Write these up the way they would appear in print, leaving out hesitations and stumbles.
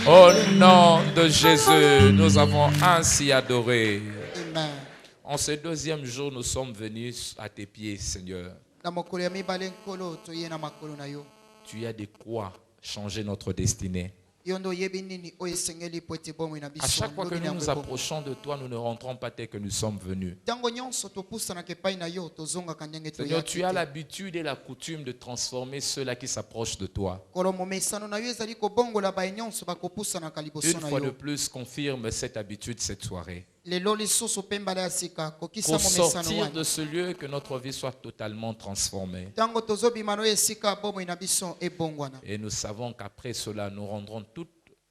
Au nom de Jésus, nous avons ainsi adoré. Amen. En ce deuxième jour, nous sommes venus à tes pieds, Seigneur. Tu as de quoi changer notre destinée. À chaque fois que nous nous approchons de toi, nous ne rentrons pas tel que nous sommes venus. Seigneur, tu as l'habitude et la coutume de transformer ceux-là qui s'approchent de toi. Une fois de plus, confirme cette habitude cette soirée. Pour sortir de ce lieu, que notre vie soit totalement transformée. Et nous savons qu'après cela, nous rendrons toute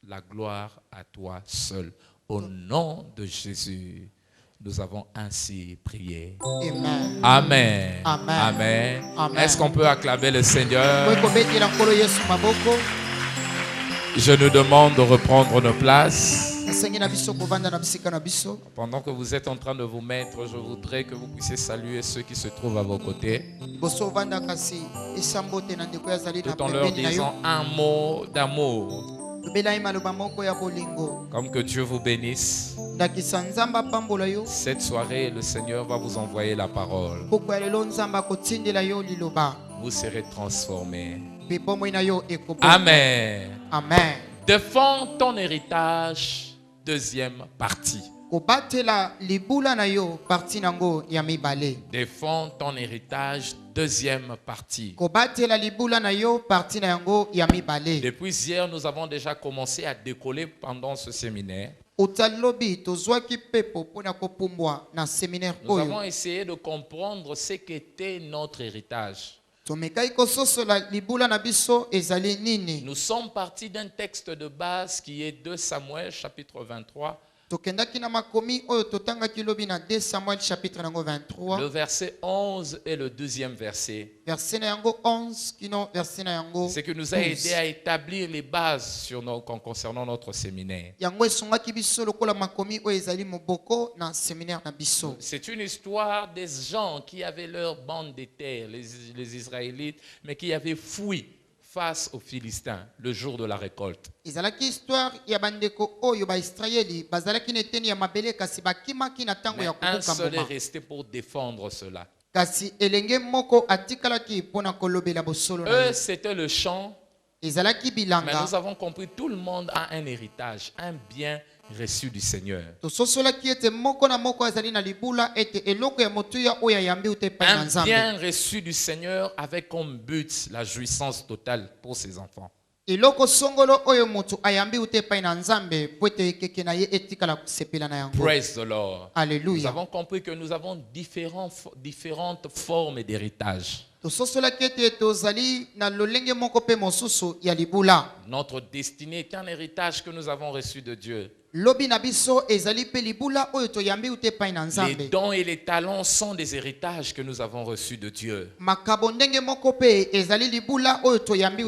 la gloire à toi seul. Au nom de Jésus, nous avons ainsi prié. Amen. Amen. Amen. Amen. Amen. Est-ce qu'on peut acclamer le Seigneur? Je nous demande de reprendre nos places. Pendant que vous êtes en train de vous mettre, je voudrais que vous puissiez saluer ceux qui se trouvent à vos côtés, tout en leur disant un mot d'amour. Comme que Dieu vous bénisse. Cette soirée, le Seigneur va vous envoyer la parole. Vous serez transformés. Amen. Amen. Défends ton héritage, deuxième partie. Défends ton héritage, deuxième partie. Depuis hier, nous avons déjà commencé à décoller pendant ce séminaire. Nous avons essayé de comprendre ce qu'était notre héritage. Nous sommes partis d'un texte de base qui est 2 Samuel chapitre 23. Le verset 11 et le 12e verset. C'est que nous a aidé à établir les bases concernant notre séminaire. C'est une histoire des gens qui avaient leur bande de terre, les Israélites, mais qui avaient fui face aux Philistins le jour de la récolte. Mais un seul est resté pour défendre cela. Eux, c'était le champ. Mais nous avons compris, tout le monde a un héritage, un bien reçu du Seigneur. Un bien reçu du Seigneur avec comme but la jouissance totale pour ses enfants. Praise the Lord. Alléluia. Nous avons compris que nous avons différentes formes d'héritage. Notre destinée est un héritage que nous avons reçu de Dieu. Les dons et les talents sont des héritages que nous avons reçus de Dieu.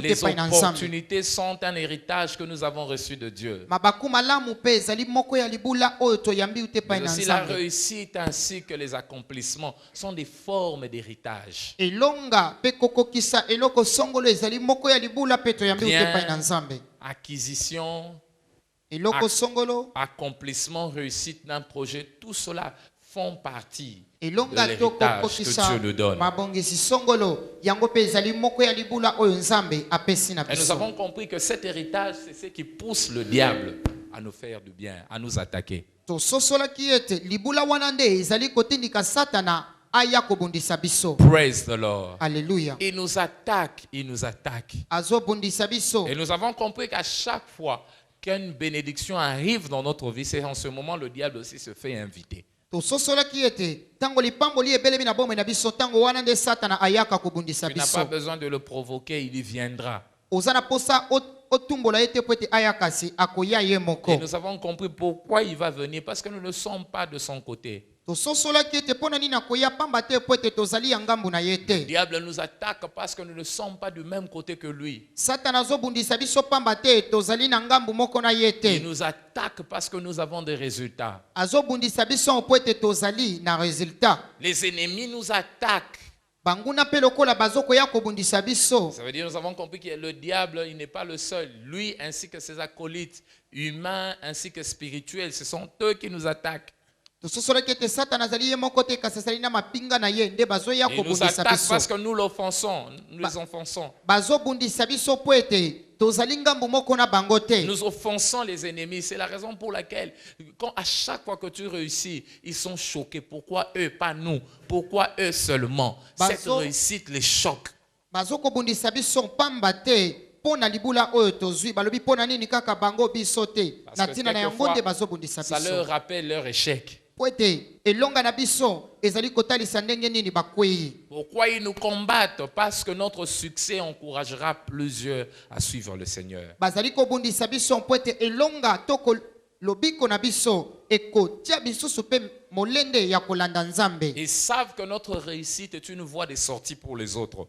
Les opportunités sont un héritage que nous avons reçu de Dieu. Mais aussi la réussite ainsi que les accomplissements sont des formes d'héritage. Acquisition, accomplissement, réussite d'un projet, tout cela font partie de l'héritage que Dieu nous donne. Et nous avons compris que cet héritage, c'est ce qui pousse le diable à nous faire du bien, à nous attaquer. Praise the Lord. Alléluia. Il nous attaque, il nous attaque. Et nous avons compris qu'à chaque fois qu'une bénédiction arrive dans notre vie, c'est en ce moment le diable aussi se fait inviter. Tu n'as pas besoin de le provoquer, il y viendra. Et nous avons compris pourquoi il va venir, parce que nous ne sommes pas de son côté. Le diable nous attaque parce que nous ne sommes pas du même côté que lui. Il nous attaque parce que nous avons des résultats. Les ennemis nous attaquent Ça veut dire nous avons compris que le diable, il n'est pas le seul. Lui ainsi que ses acolytes, humains ainsi que spirituels, ce sont eux qui nous attaquent. Ils nous attaquent parce que nous l'offensons, nous les offensons. Nous offensons les ennemis. C'est la raison pour laquelle, à chaque fois que tu réussis, ils sont choqués. Pourquoi eux, pas nous? Pourquoi eux seulement? Cette réussite les choque. Ça leur rappelle leur échec. Pourquoi ils nous combattent? Parce que notre succès encouragera plusieurs à suivre le Seigneur. Ils savent que notre réussite est une voie de sortie pour les autres.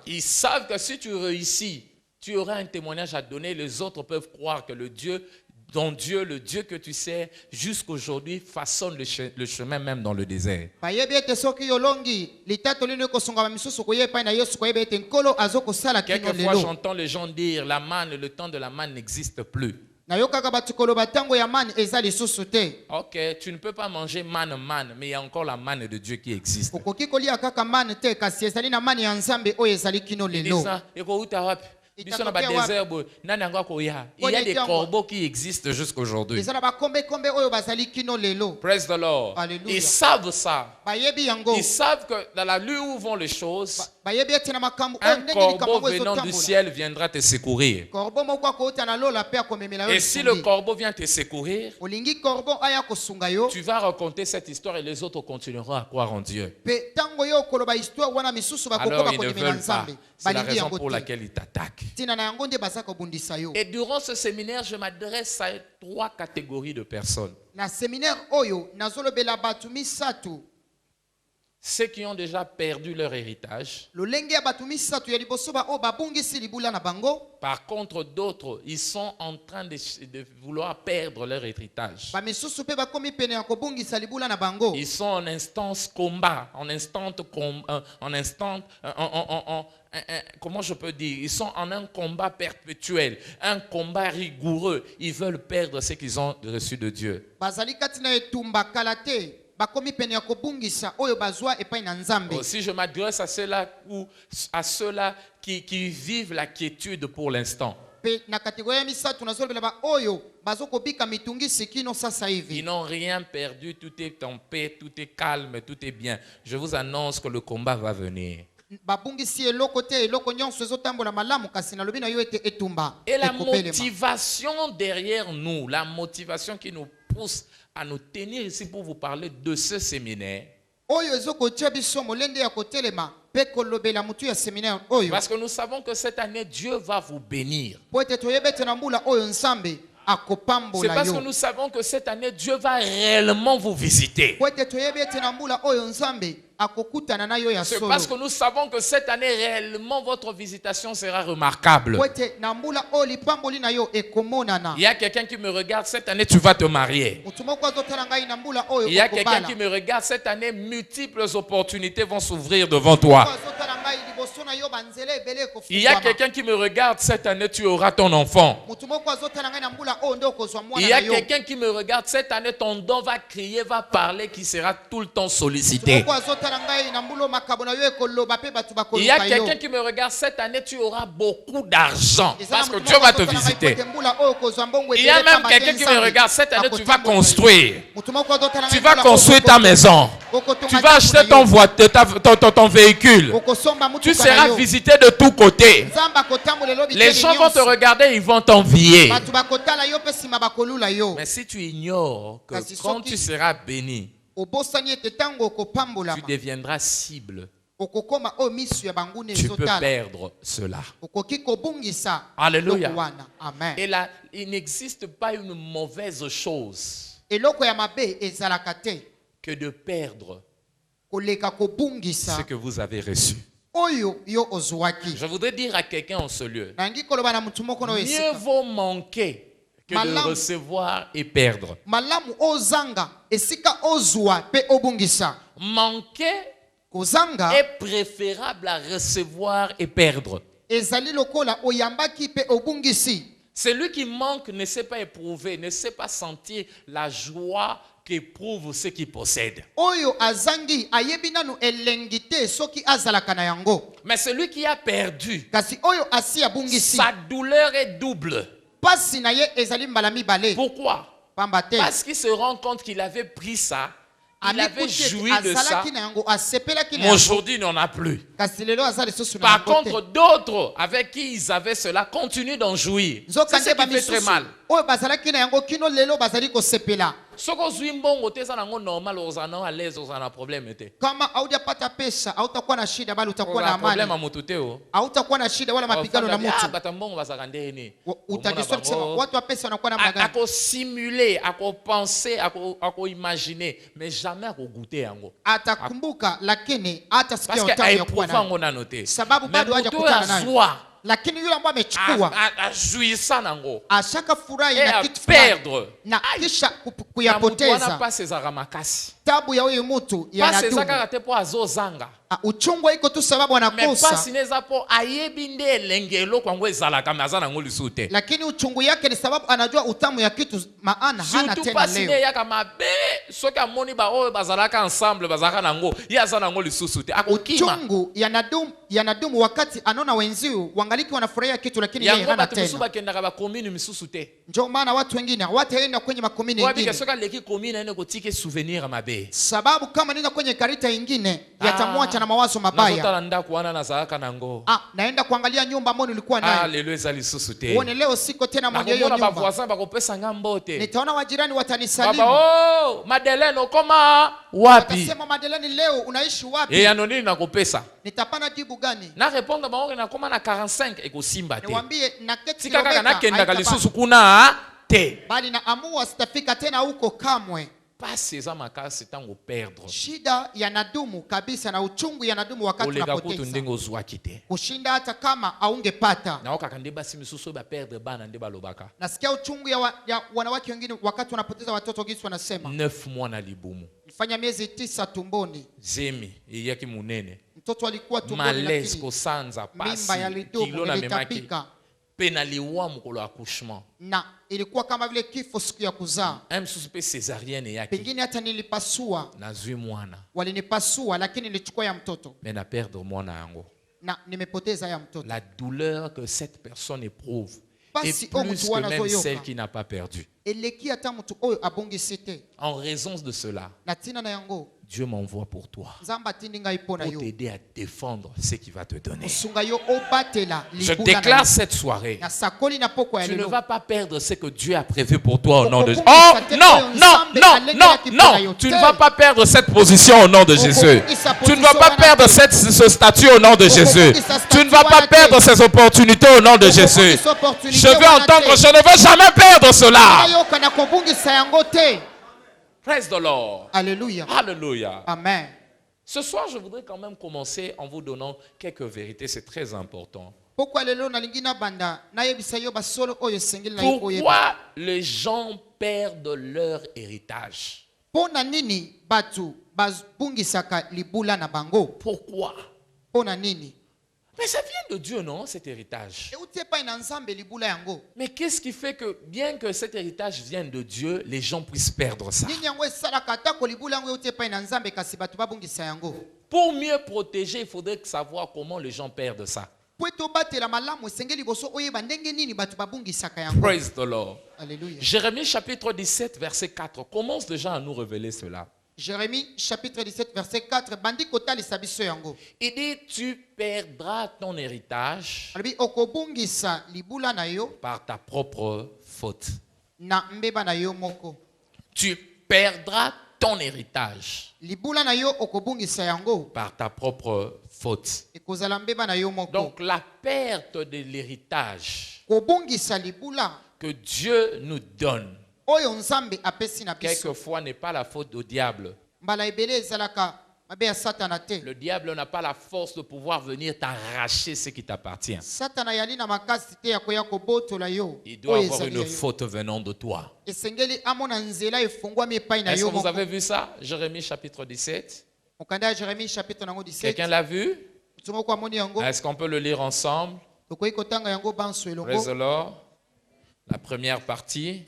Ils savent que si tu réussis, tu auras un témoignage à donner. Les autres peuvent croire que le Dieu que tu sais, jusqu'aujourd'hui, façonne le chemin même dans le désert. Quelquefois, j'entends les gens dire la manne, le temps de la manne n'existe plus. Ok, tu ne peux pas manger manne, mais il y a encore la manne de Dieu qui existe. Il y a des corbeaux qui existent jusqu'aujourd'hui. Praise the Lord. Ils savent ça. Ils savent que dans la lieu où vont les choses, un corbeau venant du ciel viendra te secourir. Et si le corbeau vient te secourir, tu vas raconter cette histoire et les autres continueront à croire en Dieu. Alors ils ne veulent pas. C'est la raison pour laquelle ils t'attaquent. Et durant ce séminaire, je m'adresse à 3 catégories de personnes. Ceux qui ont déjà perdu leur héritage. Par contre, d'autres, ils sont en train de vouloir perdre leur héritage. Ils sont en instance combat, comment je peux dire? Ils sont en un combat perpétuel, un combat rigoureux. Ils veulent perdre ce qu'ils ont reçu de Dieu. Aussi, je m'adresse à ceux-là qui vivent la quiétude pour l'instant. Ils n'ont rien perdu, tout est en paix, tout est calme, tout est bien. Je vous annonce que le combat va venir. Et la motivation derrière nous, la motivation qui nous pousse à nous tenir ici pour vous parler de ce séminaire. Parce que nous savons que cette année, Dieu va vous bénir. C'est parce que nous savons que cette année, Dieu va réellement vous visiter. C'est parce que nous savons que cette année, réellement, votre visitation sera remarquable. Il y a quelqu'un qui me regarde, cette année, tu vas te marier. Il y a quelqu'un qui me regarde, cette année, multiples opportunités vont s'ouvrir devant toi. Il y a quelqu'un qui me regarde, cette année, tu auras ton enfant. Il y a quelqu'un qui me regarde, cette année, ton don va crier, va parler, qui sera tout le temps sollicité. Il y a quelqu'un qui me regarde, cette année, tu auras beaucoup d'argent parce que Dieu va te visiter. Il y a même quelqu'un qui me regarde, cette année, tu vas construire. Tu vas construire ta maison. Tu vas acheter ton véhicule. Tu seras visité de tous côtés. Les gens vont te regarder, ils vont t'envier. Mais si tu ignores que quand tu seras béni, tu deviendras cible. Tu peux perdre cela. Alléluia. Et là, il n'existe pas une mauvaise chose que de perdre ce que vous avez reçu. Je voudrais dire à quelqu'un en ce lieu, mieux vaut manquer que de recevoir et perdre. Manquer est préférable à recevoir et perdre. Celui qui manque ne sait pas éprouver, ne sait pas sentir la joie qu'éprouve ceux qui possèdent. Mais celui qui a perdu, sa douleur est double. Pourquoi? Parce qu'il se rend compte qu'il avait pris ça, il avait joui de ça, mais aujourd'hui il n'en a plus. Par contre, d'autres avec qui ils avaient cela continuent d'en jouir. C'est ce qui fait très mal. Soko zwimbongo teza nango normal ozana à l'aise ozana problème te. Kama haujapata pesa hautakuwa na shida bali utakuwa na amani. Problème amututeo. Hautakuwa na shida wala mapigano na mtu. Batambongo basakandeni. Utakiswa kusema watu wa pesa wanakuwa na magani. Ako simuler, ako penser, ako imaginer, mais jamais ako goûter yango. Atakumbuka lakini hatasikia utamu ya kuwa nayo. Sababu bado hajakutana nayo. Lakini yule ambaye amechukua ajuisa nango ashakafurahi na kitu fulani na kisha kuyapoteza tabu ya huyu mtu yanadumu. Uchungu iko tu sababu anakosa, lakini uchungu yake ni sababu anajua utamu ya kitu, maana hana tena leo. Uchungu yanadumu wakati anaona wenzio wangaliki wanafurahia kitu lakini yeye hana tena. Ndio maana watu wengine hawataenda kwenye makomini mengine, sababu kama nenda kwenye karita nyingine yatamwacha na mawazo mabaya. Naenda kuangalia nyumba ambayo nilikuwa nayo. Uone leo siko tena mwenye hiyo nyumba. Nitaona wajirani watanisalimu. Oh, Madeleine ukoma wapi? Nasema Madeleine leo unaishi wapi? Yanoni nakopesa. Nitapana jibu gani? Na répondre bango na koma na 45 ekosimba te. Niwaambie na keti kilomita na kenda kalisusu kuna te. Bali na amua sitafika tena huko kamwe. Pasi za makasi tango perdre. Shida yanadumu kabisa na uchungu yanadumu wakati unapoteza. Kushinda hata kama aungepata. Na wakakandeba si misusu ba perdre bana ndeba lobaka. Nasikia uchungu ya wanawake wengine wakati wanapoteza watoto gisi wanasema. 9 mois na libumu. Nifanya miezi 9 tumboni. Zemi yaki munene. Mtoto alikuwa tumboni lakini kusanza pasi. Mimba yalidumu ilitapika. Penaliwa mkolo accouchement. Na ilikuwa kama vile kifo siku ya kuzaa. Msusupe césarienne yake. Pengine hata nilipasua. Nazui mwana. Walinipasua lakini nilichukua ya mtoto. Mais na perdre mwana yango. Na nimepoteza ya mtoto. La douleur que cette personne éprouve est plus que même celle qui n'a pas perdu. En raison de cela, Dieu m'envoie pour toi, pour t'aider à défendre ce qu'il va te donner. Je déclare cette soirée, tu ne vas pas perdre ce que Dieu a prévu pour toi au nom de Jésus. Oh non, non, non, non, non, tu ne vas pas perdre cette position au nom de Jésus. Tu ne vas pas perdre ce statut au nom de Jésus. Tu ne vas pas perdre ces opportunités au nom de Jésus. Je veux entendre, je ne veux jamais perdre cela. Praise the Lord. Alléluia. Alléluia. Amen. Ce soir, je voudrais quand même commencer en vous donnant quelques vérités. C'est très important. Pourquoi les gens perdent leur héritage? Pourquoi? Mais ça vient de Dieu, non, cet héritage? Mais qu'est-ce qui fait que, bien que cet héritage vienne de Dieu, les gens puissent perdre ça? Pour mieux protéger, il faudrait savoir comment les gens perdent ça. Praise the Lord. Alléluia. Jérémie chapitre 17, verset 4 commence déjà à nous révéler cela. Jérémie chapitre 17 verset 4 il dit tu perdras ton héritage par ta propre faute. Tu perdras ton héritage par ta propre faute. Donc la perte de l'héritage que Dieu nous donne quelquefois n'est pas la faute du diable. Le diable n'a pas la force de pouvoir venir t'arracher ce qui t'appartient. Il doit avoir une faute venant de toi. Est-ce que vous avez vu ça? Jérémie chapitre 17. Quelqu'un l'a vu? Est-ce qu'on peut le lire ensemble? Praise the Lord. La première partie.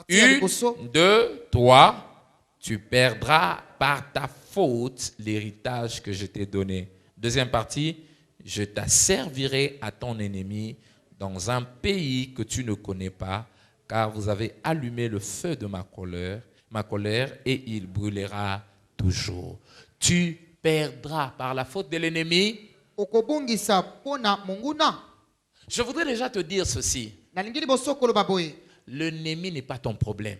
Une de toi, tu perdras par ta faute l'héritage que je t'ai donné. Deuxième partie, je t'asservirai à ton ennemi dans un pays que tu ne connais pas, car vous avez allumé le feu de ma colère et il brûlera toujours. Tu perdras par la faute de l'ennemi. Je voudrais déjà te dire ceci. L'ennemi n'est pas ton problème.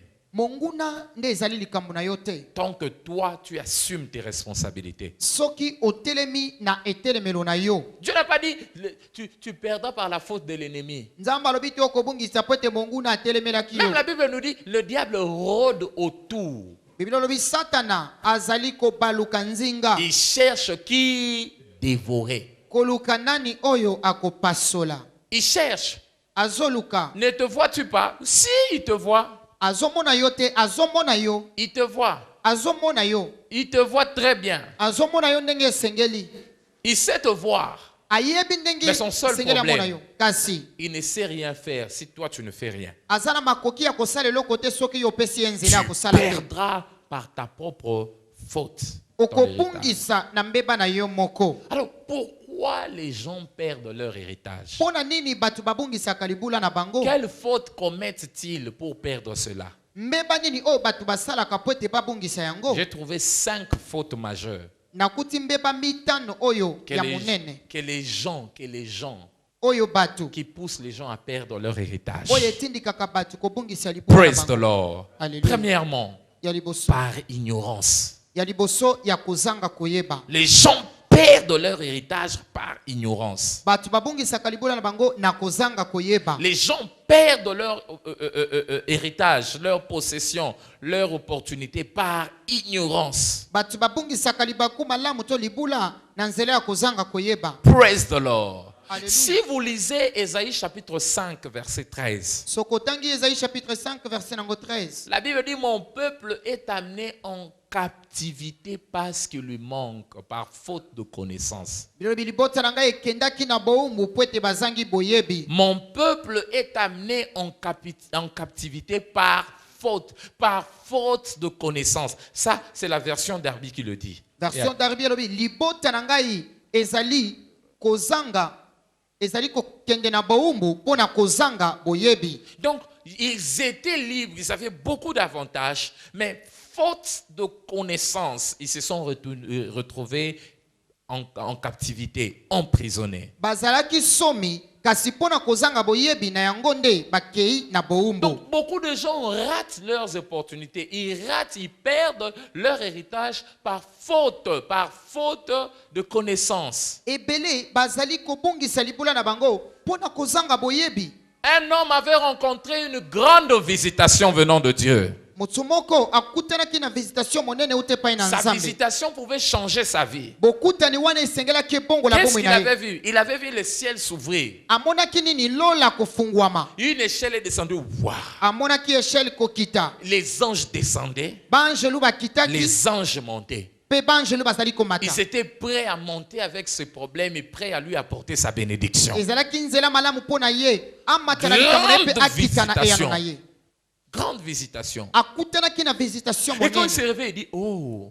Tant que toi, tu assumes tes responsabilités. Dieu n'a pas dit tu perdras par la faute de l'ennemi. Même la Bible nous dit le diable rôde autour. Il cherche qui dévorer. Il cherche. Ne te vois-tu pas? Si, il te voit. Il te voit. Il te voit très bien. Il sait te voir. Mais son seul problème, il ne sait rien faire si toi tu ne fais rien. Tu perdras par ta propre faute. Alors pourquoi les gens perdent leur héritage? Quelle faute commettent-ils pour perdre cela? J'ai trouvé 5 fautes majeures que les gens qui poussent les gens à perdre leur héritage. Praise the Lord. Premièrement, par ignorance. Les gens perdent leur héritage par ignorance. Les gens perdent leur héritage, leur possession, leur opportunité par ignorance. Praise the Lord. Si vous lisez Ésaïe chapitre 5, verset 13, la Bible dit mon peuple est amené en captivité parce qu'il lui manque, par faute de connaissance. Mon peuple est amené en captivité par faute de connaissance. Ça, c'est la version Darby qui le dit. Version Darby, donc, ils étaient libres, ils avaient beaucoup d'avantages, mais faute de connaissance, ils se sont retrouvés en captivité, emprisonnés. Donc, beaucoup de gens ratent leurs opportunités. Ils perdent leur héritage par faute de connaissance. Un homme avait rencontré une grande visitation venant de Dieu. Sa visitation pouvait changer sa vie. Qu'est-ce qu'il avait vu? Il avait vu le ciel s'ouvrir. Une échelle est descendue. Wow. Les anges descendaient. Les anges montaient. Ils étaient prêts à monter avec ce problème et prêts à lui apporter sa bénédiction. Grande visitation. Et quand il s'est réveillé, il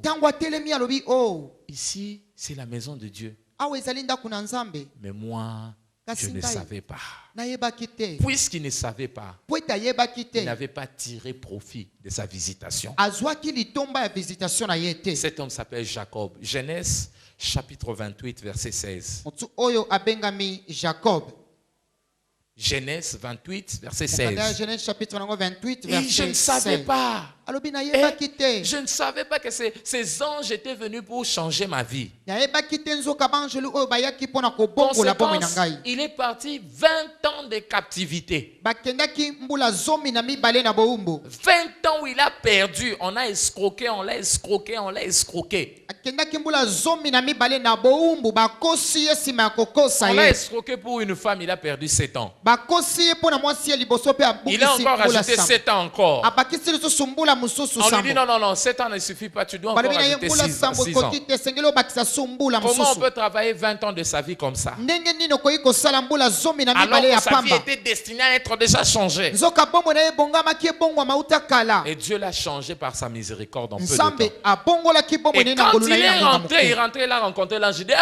dit oh, ici c'est la maison de Dieu. Mais moi, je ne savais pas. Puisqu'il ne savait pas, il n'avait pas tiré profit de sa visitation. Cet homme s'appelle Jacob. Genèse chapitre 28 verset 16. Genèse 28 verset 16. Genèse chapitre 28 verset 16. Et je ne savais pas. Et je ne savais pas que ces anges étaient venus pour changer ma vie. Conséquence, il est parti 20 ans de captivité. 20 ans où il a perdu. On a escroqué, on l'a escroqué, on l'a escroqué. On l'a escroqué pour une femme, il a perdu 7 ans. Il a encore rajouté 7 ans encore. On lui dit non, 7 ans ne suffit pas, tu dois encore rajouter 6 ans. Comment on peut travailler 20 ans de sa vie comme ça? Alors que sa vie était destinée à être déjà changée. Et Dieu l'a changé par sa miséricorde en peu de temps. Et quand il est rentré, il a rencontré l'ange. Il dit,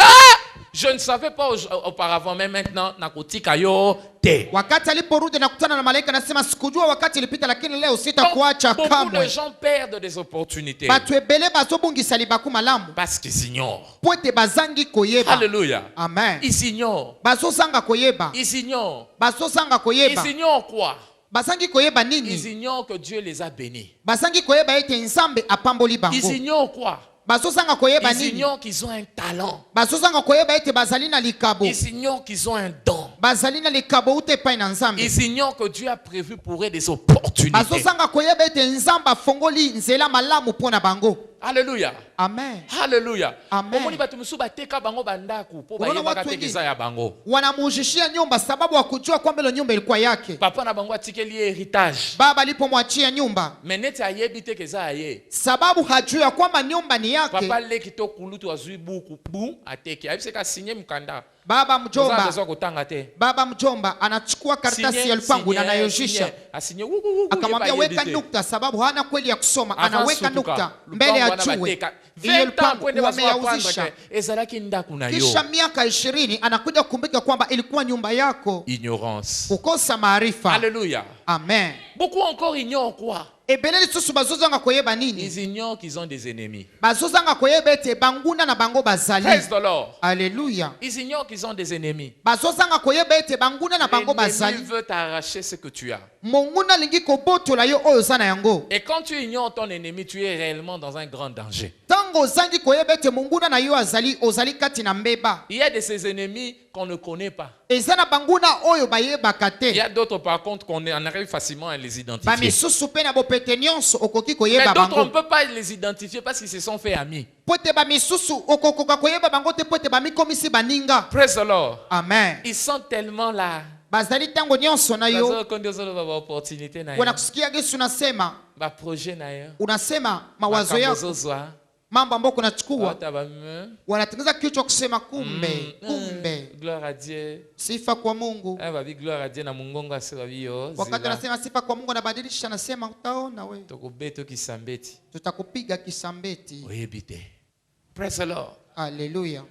je ne savais pas auparavant, mais maintenant, nakotika yo te. Beaucoup de gens perdent des opportunités parce qu'ils ignorent. Alléluia. Amen. Ils ignorent. Ils ignorent. Ils ignorent quoi? Ils ignorent que Dieu les a bénis. Ils ignorent quoi? Ils ignorent qu'ils ont un talent. Ils ignorent qu'ils ont un don. Ils ignorent que Dieu a prévu pour eux des opportunités. Alléluia. Amen. Alléluia. Amen. Wanamujishia nyumba sababu wakujua kwamba ile nyumba ilikuwa yake. Papa na bango atikeli heritage. Baba alipomwachia nyumba. Menete ayebite keza aye. Sababu hajua kwamba nyumba ni yake. Papa le kitoko kulutu azui buku bu ateke. Ayibiseka sinye mkanda. Baba mjomba anachukua karatasi ya lupangu na anayoshisha. Akamwambia weka nukta sababu hana kweli ya kusoma. Anaweka nukta mbele ya chue. Ile lupangu wameyauzisha. Kisha miaka 20 anakuja kukumbuka kwamba ilikuwa nyumba yako. Ignorance. Kukosa maarifa. Alléluia. Amen. Beaucoup encore ignorent quoi? Ils ignorent qu'ils ont des ennemis. Praise the Lord. Alléluia. Ils ignorent qu'ils ont des ennemis. L'ennemi veut t'arracher ce que tu as. Et quand tu ignores ton ennemi, tu es réellement dans un grand danger. Il y a de ces ennemis qu'on ne connaît pas. Il y a d'autres par contre qu'on arrive facilement à les identifier. Mais d'autres on ne peut pas les identifier parce qu'ils se sont fait amis. Praise the Lord. Amen. Ils sont tellement là. Mambo ambayo kunachukua wanatengeneza kichwa kusema kumbe gloire à Dieu, sifa kwa Mungu. Gloire à Dieu na mungongo asebabio. Wakati anasema sifa kwa Mungu anabadilisha, anasema utaona wewe tokubeto kisambeti, tutakupiga kisambeti. Oyebite. Praise the Lord. Hallelujah.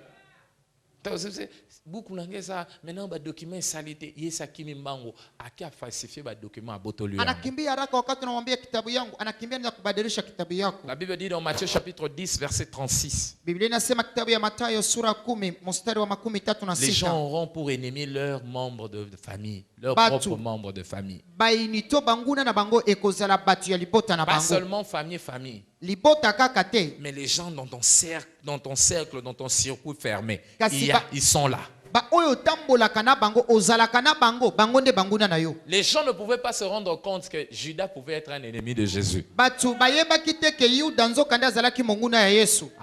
Beaucoup l'angeza maintenant ba document salité yesa kimi mbango akia falsifier ba document abotolu. Anakimbia haraka wakati unamwambia kitabu yangu, anakimbia na kubadilisha kitabu yako. La Bible dit dans Matthieu chapitre 10 verset 36. Biblia inasema kitabu ya Mathayo sura 10 mstari wa 36. Les gens auront pour ennemis leurs membres de famille, leurs propres membres de famille. Bainito banguna na bango ekozala batu ya libota na bango. Pas seulement famille. Mais les gens dans ton cercle, dans ton circuit fermé, ils sont là. Les gens ne pouvaient pas se rendre compte que Judas pouvait être un ennemi de Jésus.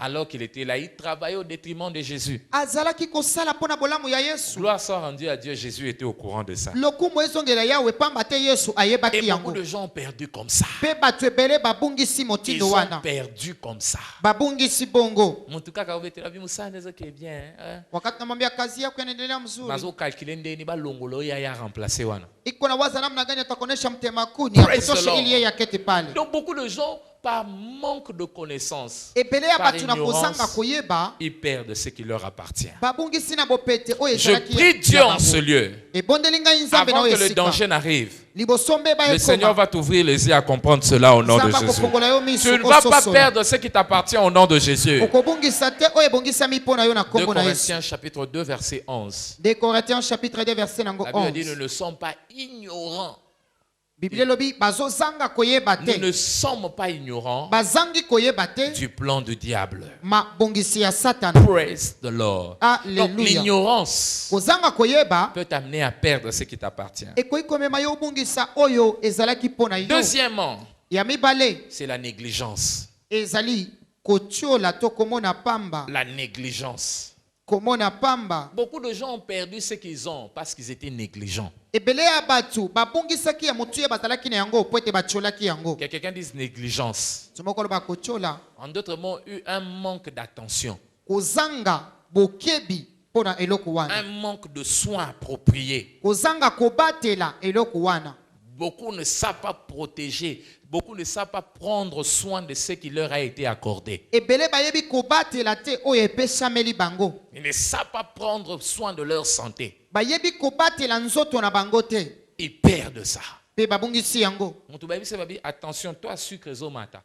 Alors qu'il était là, il travaillait au détriment de Jésus. Gloire soit rendue à Dieu, Jésus était au courant de ça. Et beaucoup de gens ont perdu comme ça. Ils ont perdu comme ça. En tout cas, quand vous êtes là, vous savez ce qui est bien. Bazo calculer ndeni ba longolo ya remplacer wana. Donc beaucoup de gens par manque de connaissance, par ignorance, ils perdent ce qui leur appartient. Je prie Dieu en ce lieu, avant que le danger n'arrive, le Seigneur va t'ouvrir les yeux à comprendre cela au nom de Jésus. Tu ne vas pas perdre ce qui t'appartient au nom de Jésus. 2 Corinthiens chapitre 2 verset 11. 2 Corinthiens chapitre 2 verset 11. La Bible dit nous ne sommes pas ignorants Nous ne sommes pas ignorants du plan du diable. Praise the Lord. Donc l'ignorance peut t'amener à perdre ce qui t'appartient. Deuxièmement, c'est la négligence. La négligence. Beaucoup de gens ont perdu ce qu'ils ont parce qu'ils étaient négligents. Quelqu'un dit négligence. En d'autres mots, eu un manque d'attention. Un manque de soins appropriés. Beaucoup ne savent pas protéger. Beaucoup ne savent pas prendre soin de ce qui leur a été accordé. Ils ne savent pas prendre soin de leur santé. Ils perdent ça. Attention, toi, sucre zomata.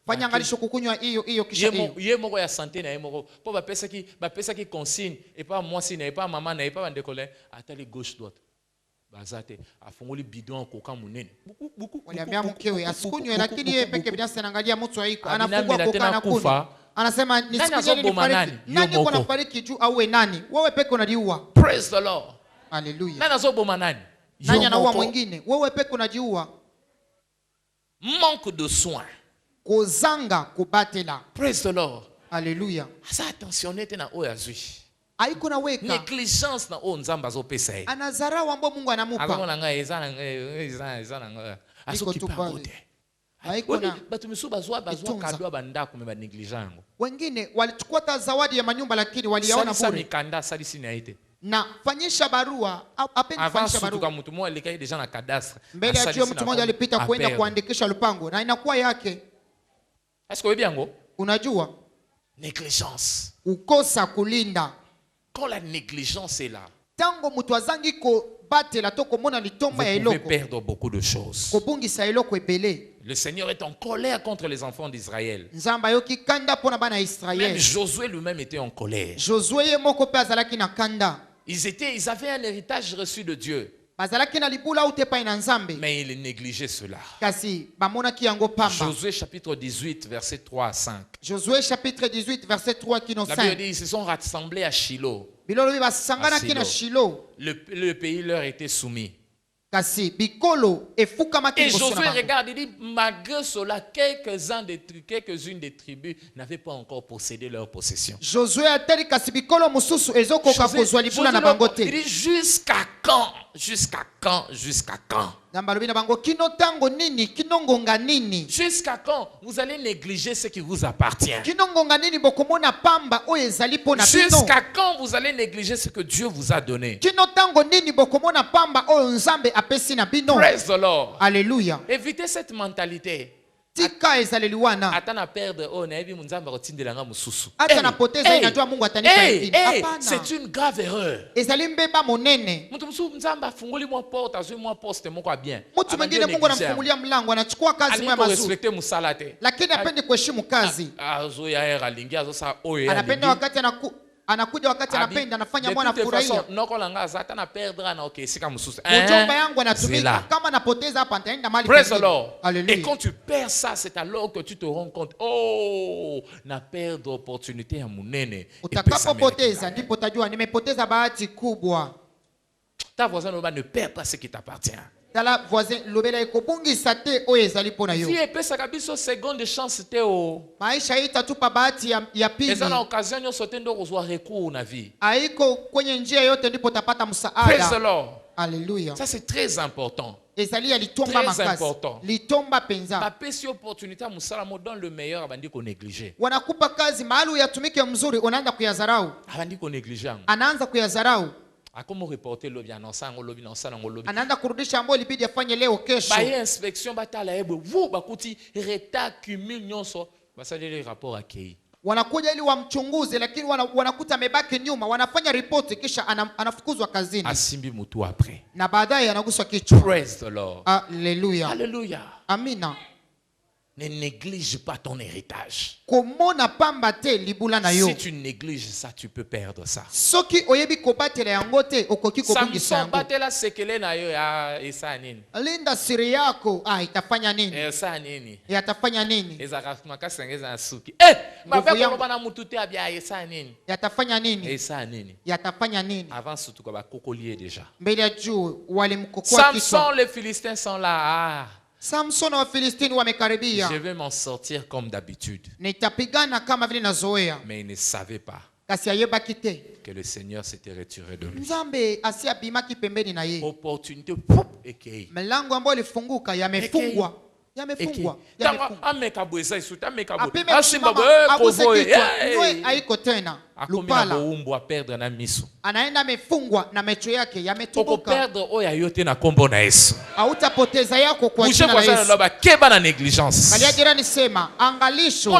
Fanya angalisho kukunywa hiyo kisha hiyo moko ya santé na yemoko po ba pesa ki consigne et pas moi si na pas maman na pas ndekole atali gauche droite bazate afunguli bidon koka munene buku waliambia mkewe asikunywe lakini yeye peke binafsi anaangalia mtu haiko anafungua koka na kufa anasema nisikuje nifariki nani uko nafariki juu au nani wewe peke unajiua. Praise the Lord. Hallelujah. Nani azoboma nani anaua mwingine wewe peke unajiua. Manque de soins. Kozanga kubatela. Praise the Lord. Hallelujah. Asa attention nete na oyazui. Aiko na weka. Négligence na o nzamba zo pesa ye. Anazara wambo Mungu anamupa. Azona nga ezana nga. Aso kipagote. Aiko na batu misuba zwa kadwa bandako me ba négligence. Wengine walichukua zawadi ya manyumba lakini waliyaona bure. Sasa mikanda sali sina ite. Na fanyisha barua apendi fanyisha barua. Mtu mmoja alikai deja na cadastre. Mbele ya jua mtu mmoja alipita kwenda kuandikisha lupango na inakuwa yake. Est-ce que vous bien? Unajua? Négligence. Ukosa kulinda. Quand la négligence est là, tango mtu azangi ko batela to komona litomba ya eloko. Vous pouvez perdre beaucoup de choses. Kobungisa eloko ebele. Le Seigneur est en colère contre les enfants d'Israël. Nzamba yoki kanda pona bana Israël. Même Josué lui-même était en colère. Josué moko pe azalaki na kanda. Ils avaient un héritage reçu de Dieu. Mais il négligeait cela. Josué chapitre 18 verset 3 à 5. Josué chapitre 18 verset 3 qui nous La Bible dit ils se sont rassemblés à Shiloh. Le pays leur était soumis. Et Josué regarde, il dit, malgré cela, quelques-unes des tribus n'avaient pas encore possédé leur possession. Josué il dit, jusqu'à quand? Jusqu'à quand? Jusqu'à quand? Jusqu'à quand vous allez négliger ce qui vous appartient? Jusqu'à quand vous allez négliger ce que Dieu vous a donné? Praise the Lord. Alléluia. Évitez cette mentalité. C'est une grave erreur. Anakuja wakati anapenda anafanya mwana furahia. Mjomba yangu anatumika kama anapoteza hapa nitaenda mahali pengine. Et quand tu perds ça, c'est alors que tu te rends compte, oh, na perdre opportunité ya munene. Utakapopoteza ndipo utajua nimepoteza bahati kubwa. Ta voisin ne perd pas ce qui t'appartient. Tala voisin lobela ekobungisa te oyo ezali pona yo. Si epesaka biso seconde chance te o. Maisha itatupa bahati ya pili. Eza na occasion yo sote ndo kozwa recours na vie. Haiko kwenye njia yote ndipo utapata msaada. Praise the Lord. Alléluia. Ça c'est très important. Ezali litomba makasi. Litomba penza. Ba pesi opportunité musala mo dans le meilleur abandi ko négliger. Wanakupa kazi mahali uyatumike mzuri unaanza kuyadharau. Abandi ko négliger. Anaanza kuyadharau. Akomo reporter lobi anonsa ngolobi nonsa ngolobi. Anaanza kurudisha ambayo ilibidi afanye leo kesho. Ba inspection batala ebo vous bakuti reta cumul nyonso basadele rapport akei. Wanakuja ili wamchunguze lakini wanakuta amebaki nyuma, wanafanya ripoti kisha anafukuzwa kazini. Asimbi mtu après. Na baadaye anaguswa kichwa. Praise the Lord. Hallelujah. Hallelujah. Amina. Ne néglige pas ton héritage. Si tu négliges ça, tu peux perdre ça. Samson batela sekele na yo esa nini? Linda siri yako itafanya nini? Esa nini? Yatafanya nini? Ezaka makasengeza suki. Mabeko loba na mututi abia esa nini? Yatafanya nini? Esa nini? Yatafanya nini? Avant surtout ko ba kokolier déjà. Mbele ya juu walimkokoa kichwa. Samson, les Philistins sont là. Samson wa Filistini wamekaribia. Je vais m'en sortir comme d'habitude. Nitapigana kama vile nazoea. Mais il ne savait pas que le Seigneur s'était retiré de lui. Nzambe asiabimaki pembeni na yeye. Opportunité ekei. Milango ambayo ilifunguka yamefungwa. Yamefungwa. Haiko tena. Lupala. Anaenda amefungwa na macho yake yametumbuka. Hautapoteza yako kwa jina la Yesu. Kalia jirani sema angalisho.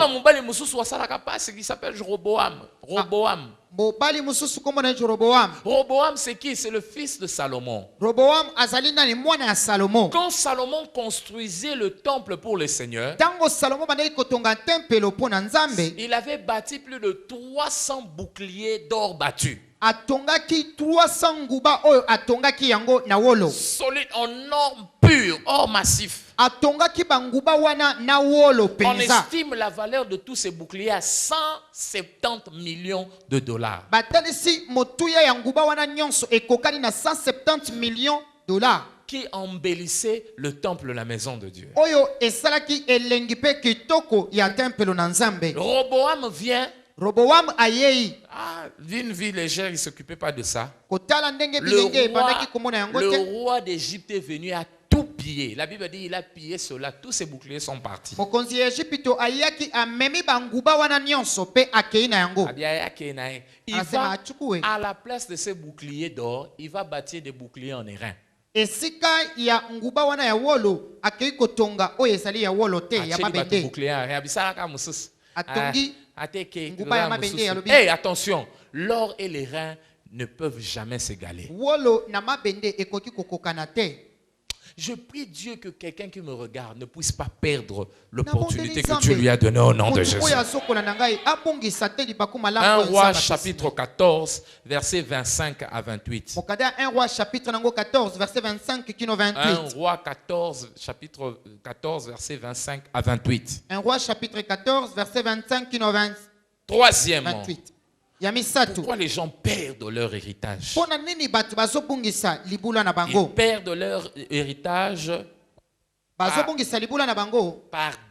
Bobali mususu kombo na Roboam. Roboam c'est qui? C'est le fils de Salomon. Roboam azalina ni mwana ya Salomon. Quand Salomon construisait le temple pour le Seigneur, tango Salomon bandaki kotonga tempelo pona Nzambe, il avait bâti plus de 300 boucliers d'or battu. Atongaki 300 nguba oyo atongaki yango na wolo. Solide en or pur, or massif. Atongaki banguba wana na wolo penza. On estime la valeur de tous ces boucliers à 170 millions de dollars. Batalisi motuya ya nguba wana nyonso ekokani na 170 millions de dollars. Qui embellissait le temple, la maison de Dieu. Oyo esalaki elengi pe kitoko ya tempelo na Nzambe. Roboam vient. Roboam ayei. D'une vie légère, il ne s'occupait pas de ça. Le roi d'Égypte est venu à tout piller. La Bible dit il a pillé cela. Tous ses boucliers sont partis. Il va, à la place de ces boucliers d'or, il va bâtir des boucliers en airain. Esika ya nguba wana ya wolo akei kotonga oyo ezali ya wolo te ya mabende. Atongi nguba ya mabende ya lobi. Hey, attention, l'or et les reins ne peuvent jamais s'égaler. Wolo na mabende ekoki kokokana te. Je prie Dieu que quelqu'un qui me regarde ne puisse pas perdre l'opportunité que Dieu lui a donnée au nom de Jésus. 1 Roi chapitre 14, versets 25 à 28. 1 Roi chapitre 14, verset 25 kino 28. 1 Roi 14, chapitre 14, verset 25 à 28. 1 Roi chapitre 14, verset 25 kino 28. Troisièmement, pourquoi les gens perdent leur héritage? Ils perdent leur héritage par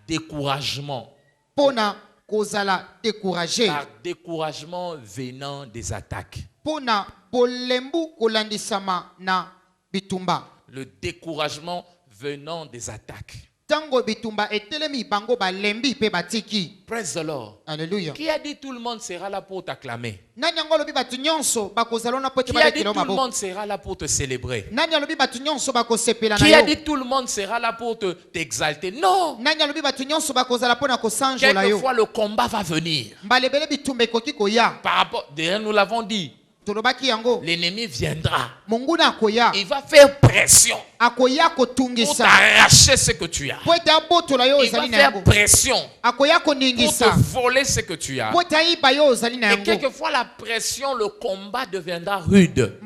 découragement. Par découragement venant des attaques. Le découragement venant des attaques. Praise the Lord. Alléluia. Qui a dit tout le monde sera là pour t'acclamer? Qui a dit tout le monde sera là pour te célébrer? Qui a dit tout le monde sera là pour t'exalter? Non. Quelquefois le combat va venir. Par rapport, nous l'avons dit. L'ennemi viendra. Il va faire pression pour t'arracher ce que tu as. Il va faire pression pour te voler ce que tu as. Et quelquefois la pression, le combat deviendra rude.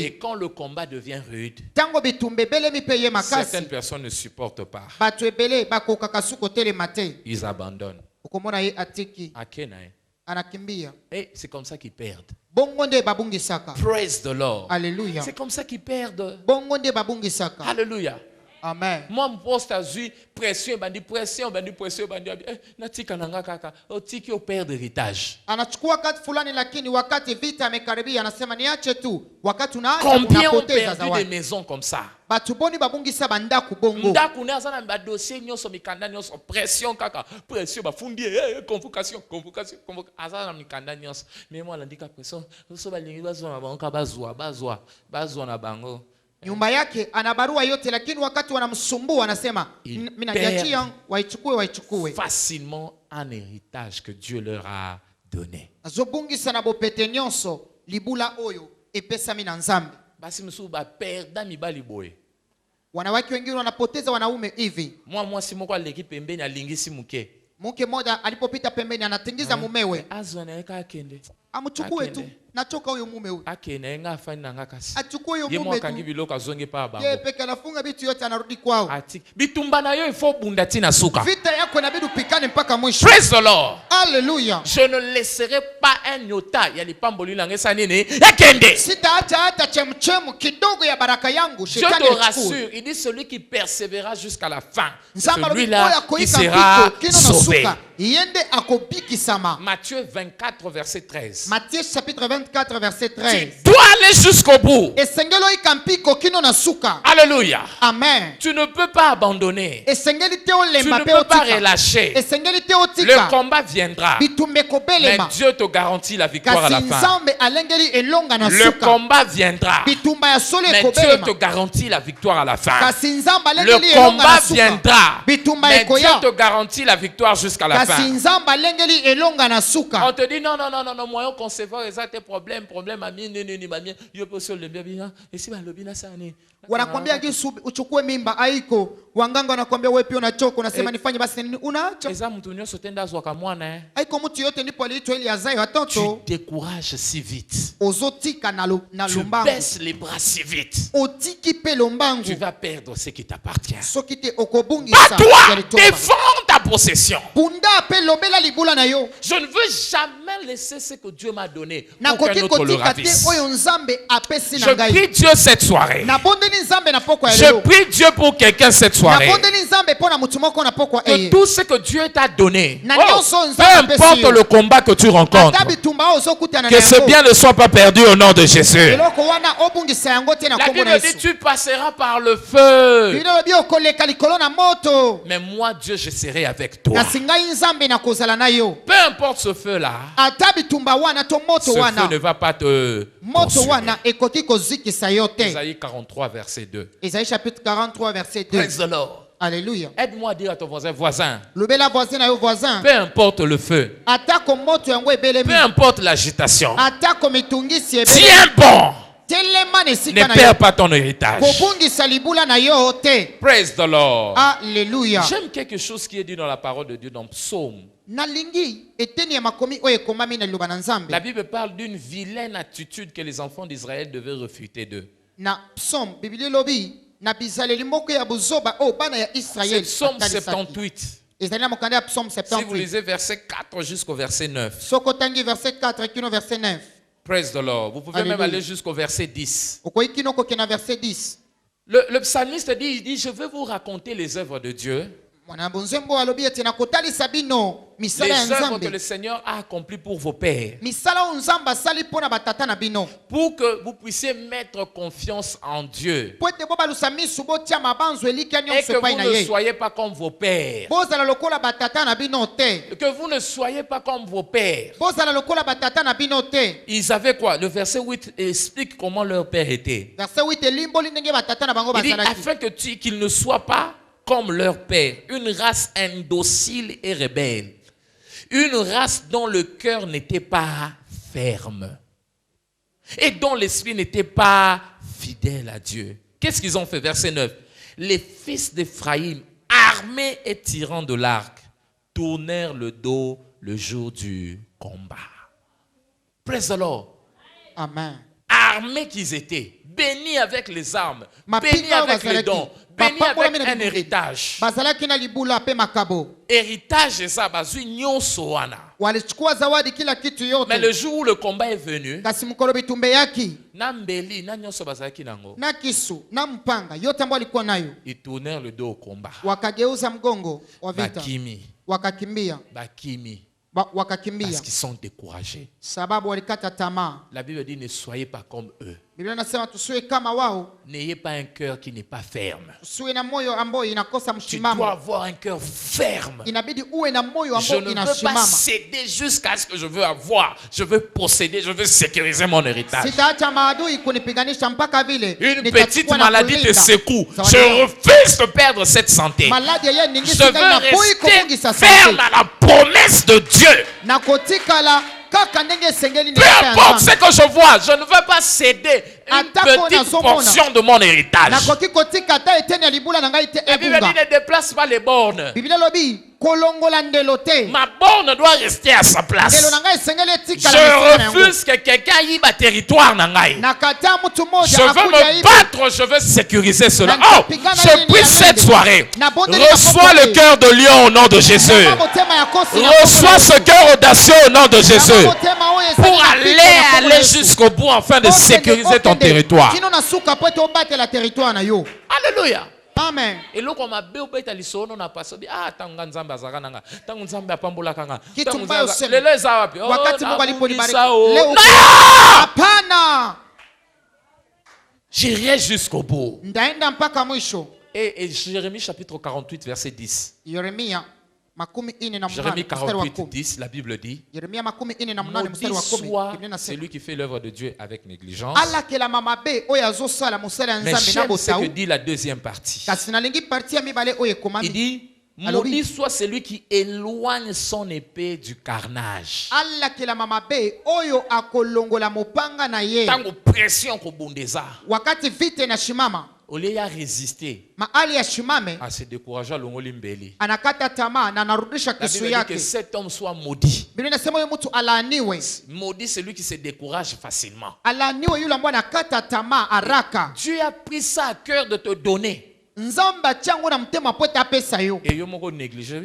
Et quand le combat devient rude, certaines personnes ne supportent pas. Ils abandonnent. Et c'est comme ça qu'ils perdent. Praise the Lord. Alléluia. C'est comme ça qu'ils perdent. Alléluia. Amen. Moi, mon poste a vu pression, pression, natika nanga kaka, otiki au père d'héritage. Combien ont perdu des maisons comme ça? Pression kaka, pression bafundi, convocation, azana mikanda nyonso. Mais moi landika pression, so balingi bazwa bango bazwa na bango. Nyumba yake ana barua yote lakini wakati wanamsumbua anasema mimi najiachia waichukue facilement un héritage que Dieu leur a donné. Azobungisa na bopete nyonso libula oyo epesa mina Nzambe. Basi musu ba perda mibali boye. Wanawake wengine wanapoteza wanaume hivi. Si moko aleki pembeni alingisi muke. Mke mmoja alipopita pembeni anatingiza mumewe. Amchukue tu. Nachoka huyo mume huyo. Achukue huyo mume tu. Yeye peke anafunga vitu yote anarudi kwao. Bitumba na yo ifo bunda tina suka. Vita yako inabidi upikane mpaka mwisho. Praise the Lord. Hallelujah. Je ne laisserai pas un iota ya lipamboli na ngesa nini yakende. Sitaacha hata chemchemu kidogo ya baraka yangu shetani. Je te rassure, il dit celui qui persévérera jusqu'à la fin. Celui-là qui sera sauvé. Matthieu 24 verset 13. Matthieu chapitre 24 verset 13. Tu dois aller jusqu'au bout. Alléluia. Amen. Tu ne peux pas abandonner. Tu ne peux pas relâcher. Le combat viendra. Mais Dieu te garantit la victoire à la fin. Le combat viendra. Mais Dieu te garantit la victoire à la fin. Le combat viendra. Mais Dieu te garantit la victoire jusqu'à la fin. On te dit non, moyen concevoir exact problème ami nini mamie yo poso le bien et si balobina sana wanakwambia kisu uchukue mimba haiko wanganga wanakwambia wewe pia unachoka unasema nifanye basi nini unaacha eza mtu nyoso tenda zwa kamwana haiko mtu yote ndipo aliitwa ili azae watoto tu décourages si vite ozotika na lombangu tu baisses les bras si vite otiki pe lombangu tu vas perdre ce qui t'appartient soki te okobungisa défends ta possession bunda pe lobela libula na yo je ne veux jamais laisser ce que Dieu m'a donné pour qu'un autre le ravisse je prie Dieu cette soirée je prie Dieu pour quelqu'un cette soirée que tout ce que Dieu t'a donné peu importe le combat que tu rencontres que ce bien ne soit pas perdu au nom de Jésus. La Bible dit tu passeras par le feu mais moi Dieu je serai avec toi. Peu importe ce feu là ce feu ne va pas te consumer. Isaïe 43 verset 2. Isaïe chapitre 43 verset 2. Praise the Lord. Alléluia. Aide-moi à dire à ton voisin. Voisin. Peu importe le feu. Peu importe l'agitation. Tiens bon. Ne perds pas ton héritage. Praise the Lord. Alléluia. J'aime quelque chose qui est dit dans la parole de Dieu dans Psaume. La Bible parle d'une vilaine attitude que les enfants d'Israël devaient refuter d'eux. C'est Psaume 78. Si vous lisez verset 4 jusqu'au verset 9. Praise the Lord. Vous pouvez même aller jusqu'au verset 10. Le psalmiste dit, je veux vous raconter les œuvres de Dieu. Les œuvres que le Seigneur a accomplies pour vos pères. Pour que vous puissiez mettre confiance en Dieu. Et que vous ne soyez pas comme vos pères. Que vous ne soyez pas comme vos pères. Ils avaient quoi? Le verset 8 explique comment leur père était. Il dit afin qu'ils ne soient pas comme leur père, une race indocile et rebelle, une race dont le cœur n'était pas ferme et dont l'esprit n'était pas fidèle à Dieu. Qu'est-ce qu'ils ont fait? Verset 9. Les fils d'Éphraïm, armés et tirant de l'arc, tournèrent le dos le jour du combat. Praise the Lord. Amen. Armés qu'ils étaient, bénis avec les armes, bénis avec les dons, bénis avec un héritage. Héritage ça, mais le jour où le combat est venu, ils tournèrent le dos au combat. Bakimi. Parce qu'ils sont découragés. La Bible dit ne soyez pas comme eux. N'ayez pas un cœur qui n'est pas ferme. Tu dois avoir un cœur ferme. Je ne veux pas céder jusqu'à ce que je veux avoir. Je veux posséder, je veux sécuriser mon héritage. Une petite maladie te secoue. Je refuse de perdre cette santé. Je veux rester ferme à la promesse de Dieu. Peu importe ce que je vois, je ne veux pas céder une petite portion de mon héritage. La Bible dit ne déplace pas les bornes. Ma borne doit rester à sa place. Je refuse que quelqu'un y ait territoire. Je veux me battre, je veux sécuriser cela. Oh, je prie cette soirée. Reçois le cœur de lion au nom de Jésus. Reçois ce cœur audacieux au nom de Jésus. Pour aller jusqu'au bout afin de sécuriser ton territoire. Alléluia. Amen. Et là, comme ma belle bête à l'issono n'a pas dit ah tanga nzamba zakananga tanga nzamba pambola kanga tanga lelo zawapi wakati Mungu aliponibariki leo hapana j'irai jusqu'au bout ndaenda mpaka mwisho. Et Jérémie chapitre 48 verset 10. Jérémie 48, 10, la Bible dit maudit soit celui qui fait l'œuvre de Dieu avec négligence. Mais j'aime ce que dit la deuxième partie. Il dit maudit soit celui qui éloigne son épée du carnage. Tango pression ko bondeza. Au lieu de résister, à se décourager à l'ongolimbeli. La Bible dit que cet homme soit maudit. Maudit celui qui se décourage facilement. Dieu a pris ça à cœur de te donner. Et yo moko négligé.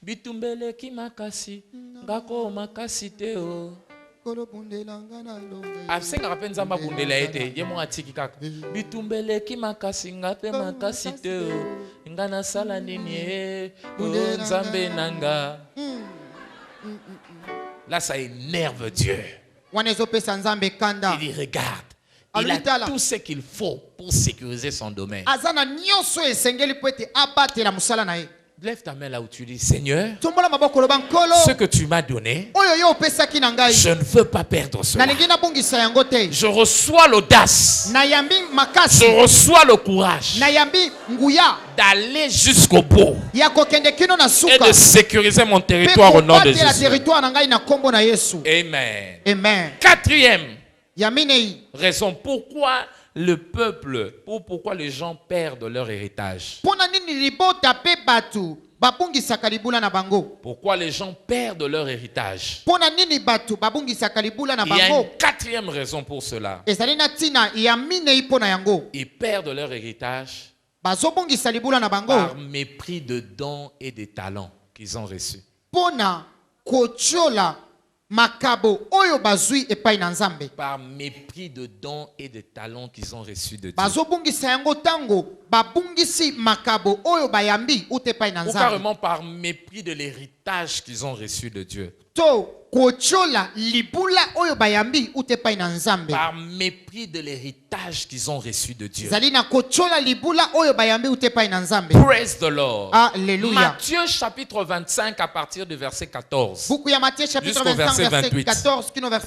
Bitumbeleki makasi ngako makasi teo. Asenga rappelle nzamba bundela ete ye mo atiki kaka bitumbeleki makasi ngape makasi teo ngana sala nini e nzambe nanga. Là ça énerve Dieu. Il dit regarde, il a tout ce qu'il faut pour sécuriser son domaine. Lève ta main là où tu dis Seigneur, ce que tu m'as donné, je ne veux pas perdre cela. Je reçois l'audace, je reçois le courage d'aller jusqu'au bout et de sécuriser mon territoire au nom de Jésus. Amen. Amen. Quatrième raison pourquoi le peuple, pourquoi les gens perdent leur héritage. Pourquoi les gens perdent leur héritage. Il y a une quatrième raison pour cela. Ils perdent leur héritage par mépris de dons et de talents qu'ils ont reçus. Par mépris de dons et de talents qu'ils ont reçus de Dieu. Ou carrément par mépris de l'héritage qu'ils ont reçu de Dieu. Par mépris de l'héritage qu'ils ont reçu de Dieu. Praise the Lord. Alléluia. Matthieu chapitre 25 à partir du verset 14. Jusqu'au verset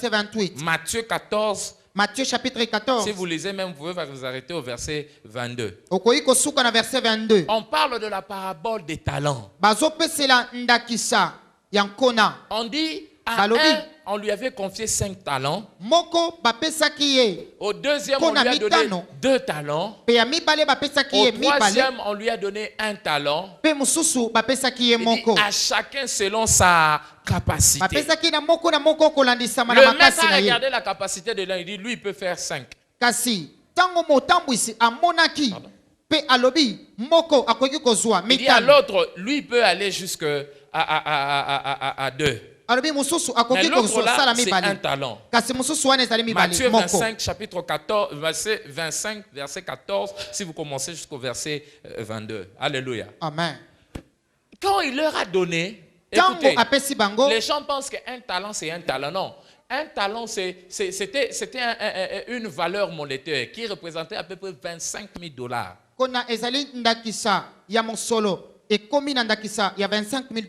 28. Matthieu chapitre 14. Si vous lisez même, vous pouvez vous arrêter au verset 22. On parle de la parabole des talents. On dit à un, on lui avait confié 5 talents. Au deuxième, on lui a donné 2 talents. Au troisième, on lui a donné 1 talent. Il dit à chacun selon sa capacité. Le maître a regardé la capacité de l'un. Il dit, lui, il peut faire 5. Il dit à l'autre, lui, il peut aller jusqu'à 2. Mais l'autre là, c'est 1 talent. Matthieu 25, chapitre 14, verset 25, verset 14, si vous commencez jusqu'au verset 22. Alléluia. Amen. Quand il leur a donné, écoutez, les gens pensent qu'un talent, c'est 1 talent. Non. 1 talent, c'était une valeur monétaire qui représentait à peu près $25,000.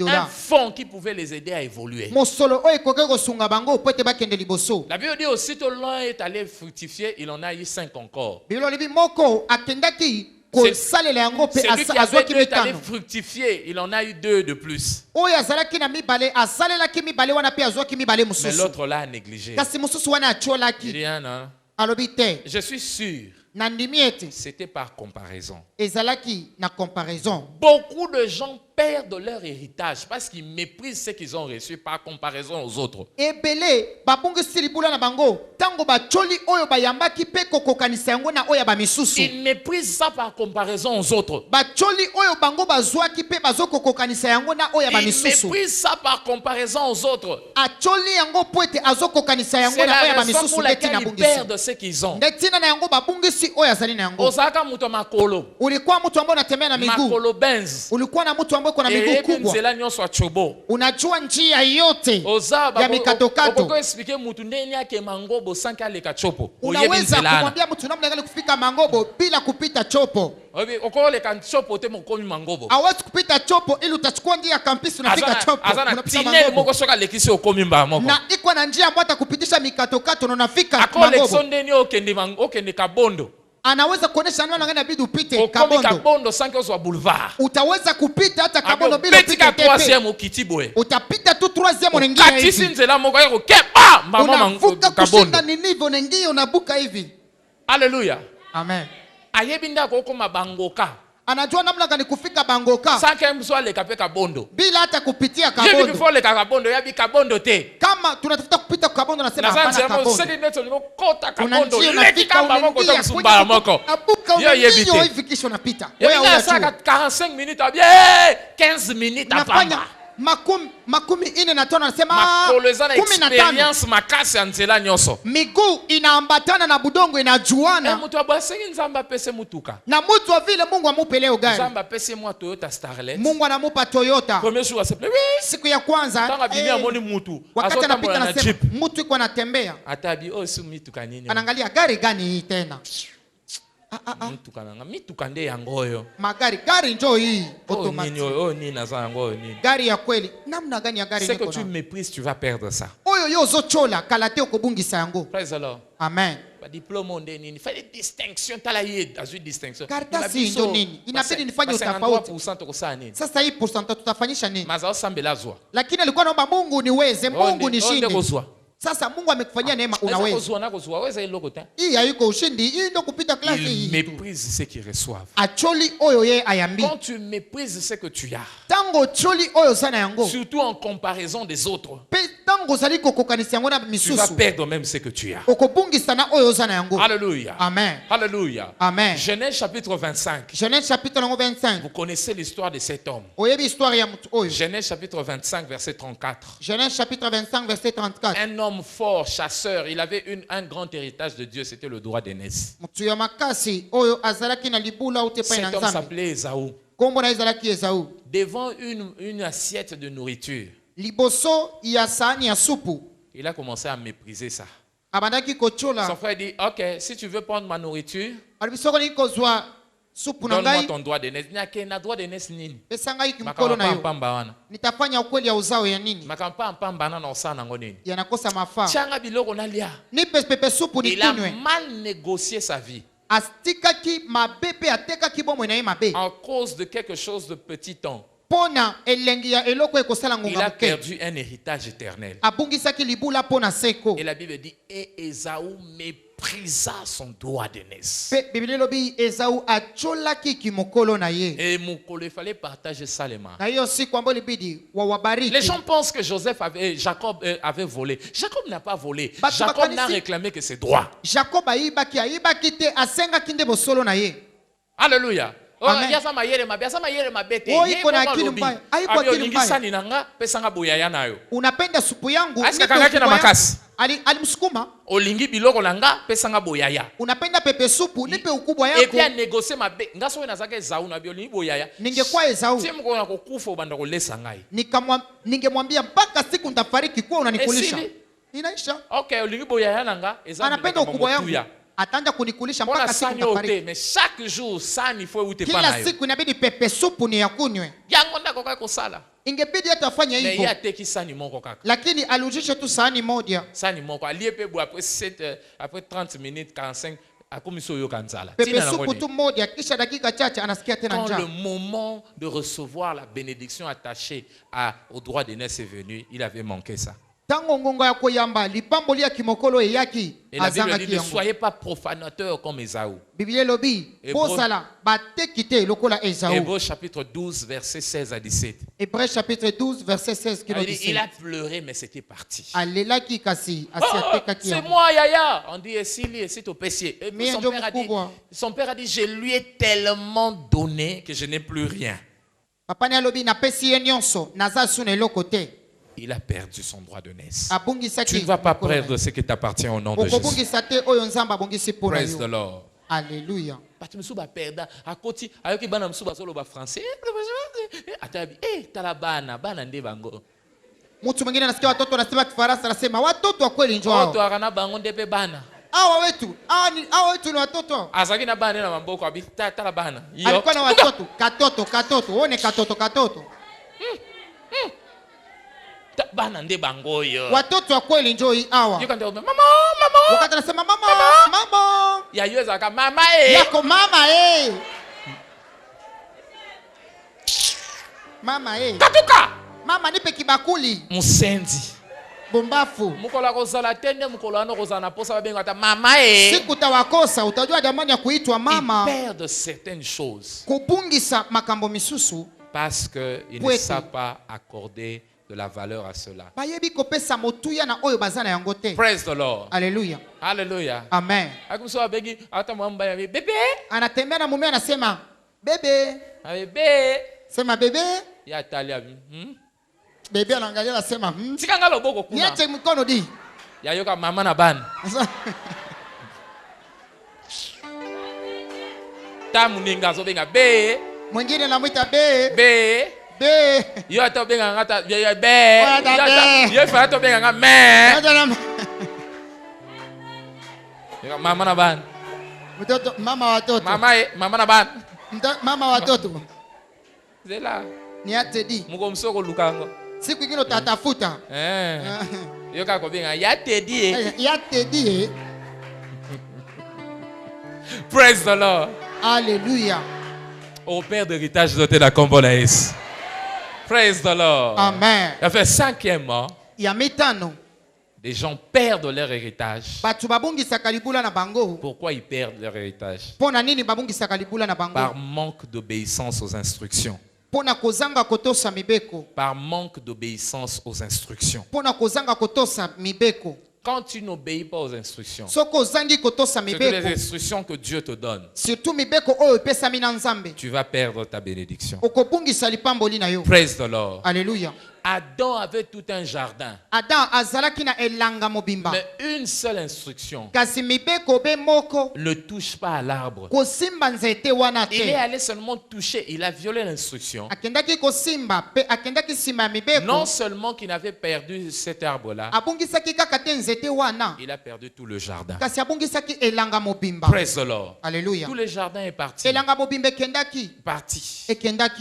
Un fonds qui pouvait les aider à évoluer. La Bible dit aussitôt l'un est allé fructifier, il en a eu 5 encore. celui qui avait 2 est allé fructifier, il en a eu 2 de plus. Mais l'autre là a négligé. Il dit, non. Je suis sûr. C'était par comparaison. Beaucoup de gens perdent leur héritage parce qu'ils méprisent ce qu'ils ont reçu par comparaison aux autres. Ils méprisent ça par comparaison aux autres. Ils méprisent ça par comparaison aux autres. C'est la raison pour laquelle ils perdent ce qu'ils ont. Osaka muto makolo. Makolo Benz. Unajua njia yote ya mikatokato. Unaweza kumwambia mtu namna gani kufika Mangobo bila kupita chopo. Hawezi kupita chopo ili utachukua njia ya kampisi unafika chopo. Na iko na njia ambayo atakupitisha mikatokato na unafika Mangobo. Anaweza kuonesha namna gani inabidi upite Kabondo. Utaweza kupita hata Kabondo bila kupita tepe. Utapita tu 3e nyingine hivi. Unavuka kushinda Ninive nyingine unabuka hivi. Hallelujah. Amen. Ayebinda koko mabangoka. Anajua namna gani kufika Bangoka bila hata kupitia Kabondo. Kama tunatafuta kupita Kabondo nasema hapana Kabondo. Unajua unafika unaingia hivi kisha unapita. Wewe unataka 45 minutes 15 minutes apamba. Makumi ine na tano anasema 15. Miguu inaambatana na budongo inajuana. Na mtu wa vile Mungu amupe leo gari. Mungu anamupa Toyota. Siku ya kwanza wakati anapita anasema mtu yuko anatembea. Anaangalia gari gani hii tena? Gari njoo hii automatique. Gari ya kweli. Namna gani ya gari niko? C'est que tu méprises, tu vas perdre ça. Oyo yo zochola kalate okubungisa yango. Praise the Lord. Amen. Diplôme ondeni, il fait des distinctions, tala yé, azui distinction. Karatasi ndo nini? Inabidi nifanye utafauti. Sasa hii % tutafanyisha nini? Mazao sambelazwa. Lakini alikuwa naomba Mungu niweze, Mungu nishinde. Sasa Mungu amekufanyia neema unaweza. Hii haiko ushindi, hii ndio kupita klasi hii. Ils méprisent ce qu'ils reçoivent. Acholi oyo ye ayambi. Quand tu méprises ce que tu as. Tango choli oyo sana yango. Surtout en comparaison des autres. Tango sali kokokanisi yango na misusu. Tu vas perdre même ce que tu as. Okobungisa na oyo sana yango. Alléluia. Amen. Alléluia. Amen. Genèse chapitre 25. Genèse chapitre 25. Vous connaissez l'histoire de cet homme. Oyebi histoire ya mtu oyo. Genèse chapitre 25 verset 34. Genèse chapitre 25 verset 34. Un homme fort, chasseur, il avait un grand héritage de Dieu, c'était le droit d'aînesse. Cet homme s'appelait Ésaü. Devant une assiette de nourriture, il a commencé à mépriser ça. Son frère dit, ok, si tu veux prendre ma nourriture, donne-moi ton droit d'aînesse. Na droit d'aînesse nini? Nitafanya ukweli ya uzao ya nini? Yanakosa mafaa. Nipe pepe supu nikunywe. Il a mal négocié sa vie. Astikaki mabepe atekaki bomwe na ye mabe. En cause de quelque chose de petit temps. Il a perdu un héritage éternel. Et la Bible dit, et Ésaü méprisa son droit d'aînesse. Et il fallait partager ça les mains. Les gens pensent que Jacob avait volé. Jacob n'a pas volé. Jacob n'a réclamé que ses droits. Alléluia. Unapenda supu yangu alimsukuma. Olingi biloko nanga pesanga boyaya. Unapenda pepe supu nipe ukubwa yako. Et puis a négocier mabe. Ngaso we nazaka Ésaü na bioli boyaya. Ningekuwa Ésaü. Si mko na kukufa ubanda kulesa ngai. Ningemwambia mpaka siku nitafariki kwa unanikulisha. Inaisha. Okay, olingi boyaya nanga Ésaü. Anapenda ukubwa yangu. Atanja kunikulisha mpaka siku nitafariki. Mais chaque jour sani il faut ute pana. Kila siku inabidi pepe supu ni yakunywe. Yango ndako kwa kusala. Ingebidi hata afanye hivyo. Mais yateki sani moko kaka. Lakini alujisha tu sani moja. Sani moko aliepe bu après 30 minutes 45 Quand le njaa. moment de recevoir la bénédiction attachée au droit d'aînesse est venu, il avait manqué ça. Et la Bible dit, ne soyez pas profanateurs comme Ésaü. Hébreux chapitre 12, verset 16 à 17. Hébreux chapitre 12, verset 16. Il a pleuré, mais c'était parti. Oh, c'est moi, Yaya. On dit, et si au pessier. Et puis son père a dit, je lui ai tellement donné que je n'ai plus rien. Il a perdu son droit de naissance. Tu ne vas pas perdre ce qui t'appartient au nom de Jésus. Praise the Lord. Alléluia. Mtu mwingine anasikia watoto wanasema Kifaransa, anasema watoto wa kweli njoo hao. Hawa wetu ni watoto. Azakina bana na mamboko abitata bana. Alikuwa na watoto, katoto. Uone katoto. Bana nde bangoyo. Watoto wa kweli njoo hawa. Mama. Wakati anasema mama. Ya yoza ka mama Yako mama Mama Katuka. Mama nipe kibakuli. Musenzi. Bombafu. Mukola kozala tende mukola ano kozana posa babenga ta mama Siku tawakosa utajua jamani ya kuitwa mama. Il perd de certaines choses. Kupungisa makambo misusu. Parce que il ne sait pas accorder de la valeur à cela. Praise the Lord. Alléluia. Alléluia. Amen. Bébé. Anatembea na mume anasema bebe. Bébé. Sema bebe. Ya talia. Bebe anaangalia anasema Tikanga loboko kuna. Niache mkono di. Ya yoka mama na bana. Tamu ninga zo benga be. Mwingine anamuita be. Be. Yo ato benga ngata be be. Yo fa ato benga me. Mama na ban. Mtoto mama watoto. Mama na ban. Mama watoto. Zela. Niate di. Muko msoko lukango. Siku ingine utatafuta. Yo kako benga yate di. Yate di. Praise the Lord. Alléluia. Au père d'héritage doté la Congolaise. Praise the Lord. Amen. Ça fait 5e. Les gens perdent leur héritage. Pourquoi ils perdent leur héritage? Par manque d'obéissance aux instructions. Par manque d'obéissance aux instructions. Quand tu n'obéis pas aux instructions, surtout les instructions que Dieu te donne, tu vas perdre ta bénédiction. Praise the Lord. Alléluia. Adam avait tout un jardin. Mais une seule instruction. Ne touche pas à l'arbre. Il est allé seulement toucher. Il a violé l'instruction. Non seulement qu'il avait perdu cet arbre-là, il a perdu tout le jardin. Praise the Lord. Alléluia. Tout le jardin est parti.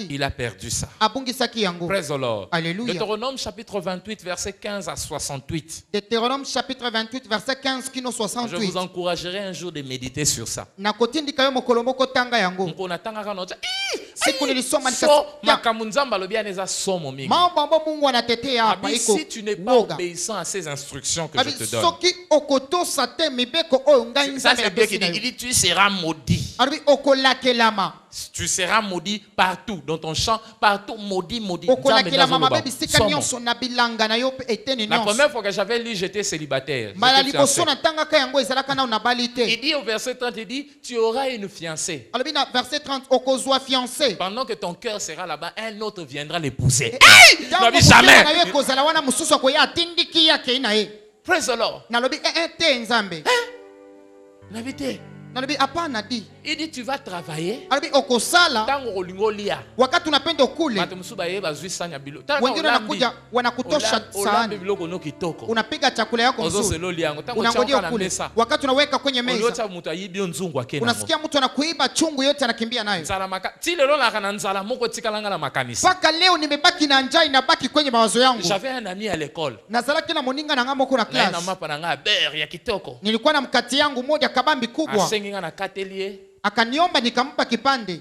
Il a perdu ça. Praise the Lord. Alléluia. Deutéronome chapitre 28, verset 15 à 68. Deutéronome chapitre 28, verset 15 kino 68. Je vous encouragerai un jour de méditer sur ça. Si tu n'es pas obéissant à ces instructions que je te donne, ça c'est Dieu qui dit, il dit tu seras maudit. Tu seras maudit partout, dans ton champ, partout, maudit. La première fois que j'avais lu, j'étais célibataire. Il dit au verset 30, il dit, tu auras une fiancée. Pendant que ton cœur sera là-bas, un autre viendra l'épouser. Jamais. Praise the Lord. Il dit tu vas travailler. Wakati unapenda ukule, wengine wanakutosha sahani, unapiga chakula yako nzuri, unangojea ukule. Wakati unaweka kwenye meza, unasikia mtu anakuiba chungu yote anakimbia nayo. Mpaka leo nimebaki na njaa inabaki kwenye mawazo yangu. Nazalaki na moninga na ngamo kuna class. Nilikuwa na mkati yangu moja kabambi kubwa. akaniomba nikampa kipande.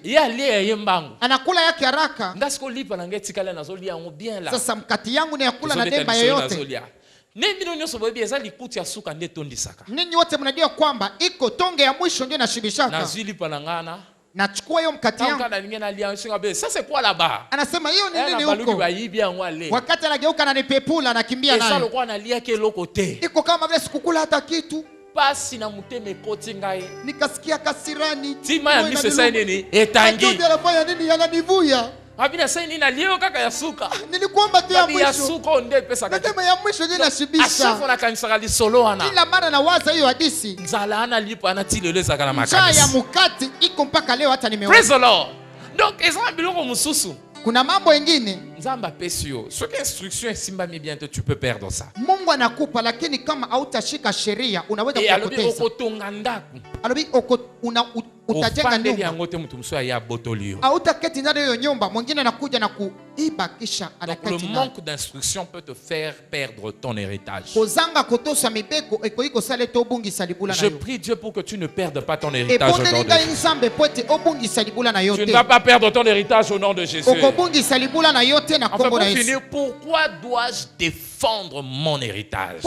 Anakula yake haraka. Sasa mkati yangu ni yakula na demba yoyote. Ninyi wote mnajua kwamba iko tonge ya mwisho ndio inashibishaka. Nachukua hiyo mkati yangu. Anasema hiyo ni nini huko? Wakati anageuka na nipepula anakimbia nayo. Iko kama vile sikukula hata kitu. Pasi na muteme koti ngai. Nikasikia kasirani. Tima ya mise sai nini? Etangi. Ndio anafanya nini yananivuya? Habina sai nini alio kaka ya suka. Nilikuomba tu ya mwisho. Ya suka onde pesa kaka. Nasema ya mwisho ndio nashibisha. Asafu na kanisa kali solo ana. Kila mara nawaza hiyo hadithi. Nzala ana lipo anatileleza kana makanisa. Njaa ya mukati iko mpaka leo hata nimeona. Praise the Lord. Donc ezana biloko mususu. Kuna mambo mengine Nzamba pesio. Ce que instruction simba mi bientôt tu peux perdre ça. Mungu anakupa lakini kama hautashika sheria unaweza kupoteza. Alobi utajenga nyumba. Hautaketi ndani ya nyumba, mwingine anakuja na kuiba kisha anaketi. Le manque d'instruction peut te faire perdre ton héritage. Je prie Dieu pour que tu ne perdes pas ton héritage au nom de Jésus. Tu ne vas pas perdre ton héritage au nom de Jésus. Enfin, pour finir, pourquoi dois-je défendre mon héritage?